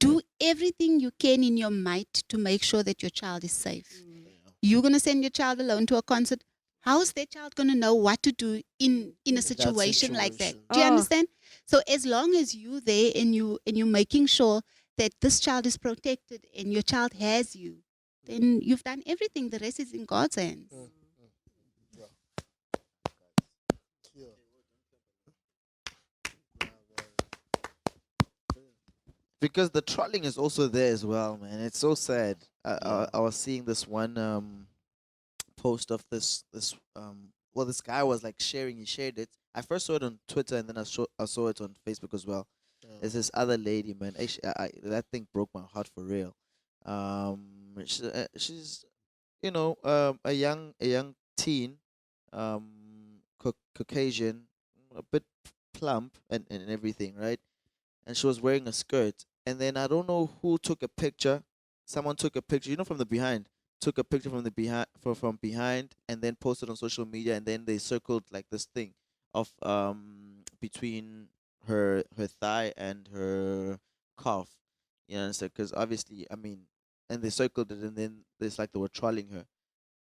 Do everything you can in your might to make sure that your child is safe. You're going to send your child alone to a concert. How is that child going to know what to do in a situation like that? situation. Do you Oh. understand? So as long as you there and you're making sure that this child is protected and your child has you, then you've done everything. The rest is in God's hands. Because the trolling is also there as well, man. It's so sad. I was seeing this one post of this well, this guy was like sharing. He shared it. I first saw it on Twitter, and then I saw it on Facebook as well. There's this other lady, man. Actually, that thing broke my heart for real. She's a young teen, Caucasian, a bit plump and everything, right? And she was wearing a skirt. And then I don't know who took a picture. Someone took a picture, from the behind. Took a picture from the from behind, and then posted on social media. And then they circled like this thing of between her thigh and her calf. You understand? Because obviously, I mean, and they circled it, and then it's like they were trolling her,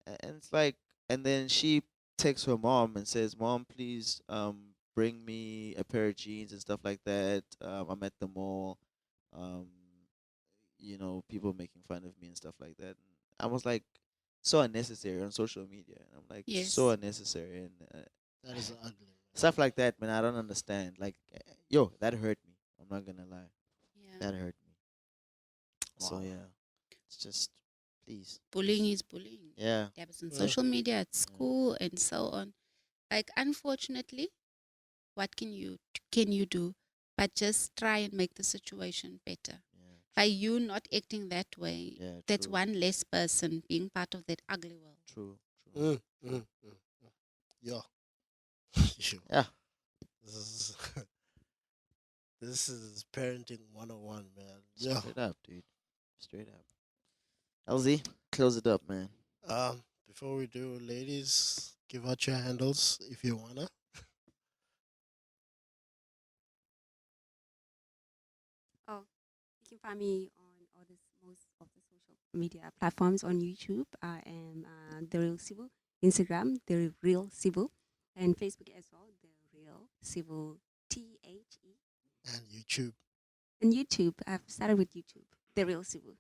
and it's like, and then she texts her mom and says, "Mom, please bring me a pair of jeans and stuff like that. I'm at the mall. Um, people making fun of me and stuff like that." And I was like, so unnecessary on social media. And I'm like, Yes. so unnecessary, and That is ugly. stuff like that, man. I don't understand. Like, yo, that hurt me. I'm not gonna lie, that hurt me. So Wow. yeah, it's just, please, Bullying is bullying. yeah. It happens on Yeah. social media, at school, and so on. Like, unfortunately, what can you do? But just try and make the situation better. Yeah, By you not acting that way, yeah, that's true. one less person being part of that ugly world. True. Mm, mm, mm. Yeah. You- Yeah. This is this is parenting 101, man. Yeah. Straight up, dude. Straight up. LZ, close it up, man. Before we do, ladies, give out your handles if you wanna. Oh, you can find me on all this most of the social media platforms on YouTube. I am the Real Civil, Instagram the Real Civil, and Facebook as well. The Real Civil THE, And YouTube. and YouTube. I've started with YouTube, the Real Civil.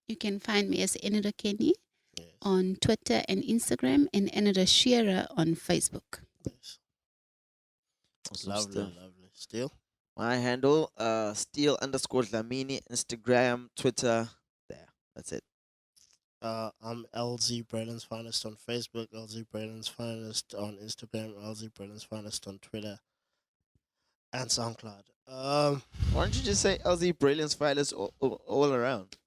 You can find me as Enida Kenny Yes. on Twitter and Instagram, and Enida Shearer on Facebook. Yes. Awesome Lovely, stuff. lovely. Still? My handle, Steel_Dlamini, Instagram, Twitter. There. That's it. I'm LZ Braden's Finest on Facebook, LZ Braden's Finest on Instagram, LZ Braden's Finest on Twitter, and SoundCloud. Why don't you just say LZ Brilliance Filers all around?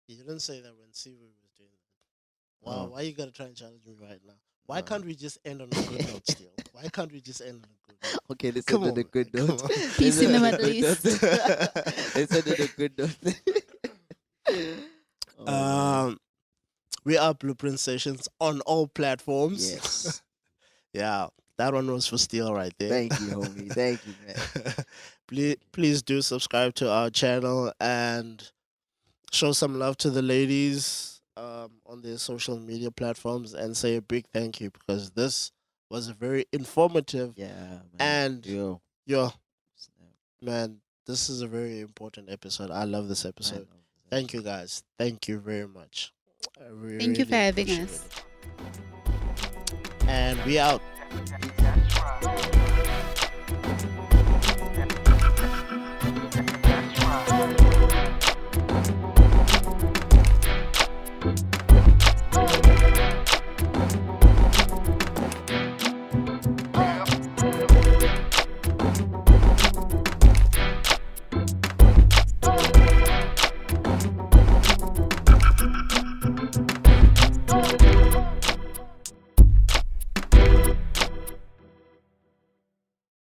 You didn't say that when Sivu was doing that. Wow, Oh. why you gotta try and challenge me right now? Why Oh. can't we just end on a good note still? Why can't we just end on a good note? Okay, let's Come end on a on, good man, note. come on. Peace Let's in the end on a Middle good East. note. Let's end on a good note. Oh, We are Blueprint Sessions on all platforms. yes. Yeah, that one was for Steel right there. Thank you, homie. Thank you, man. Please do subscribe to our channel and show some love to the ladies on their social media platforms, and say a big thank you, because this was a very informative Yeah, man. and Yo. yeah, Snap. man, this is a very important episode. I love this episode. Thank you guys. Thank you very much. Thank you for having appreciate us. it. And we out.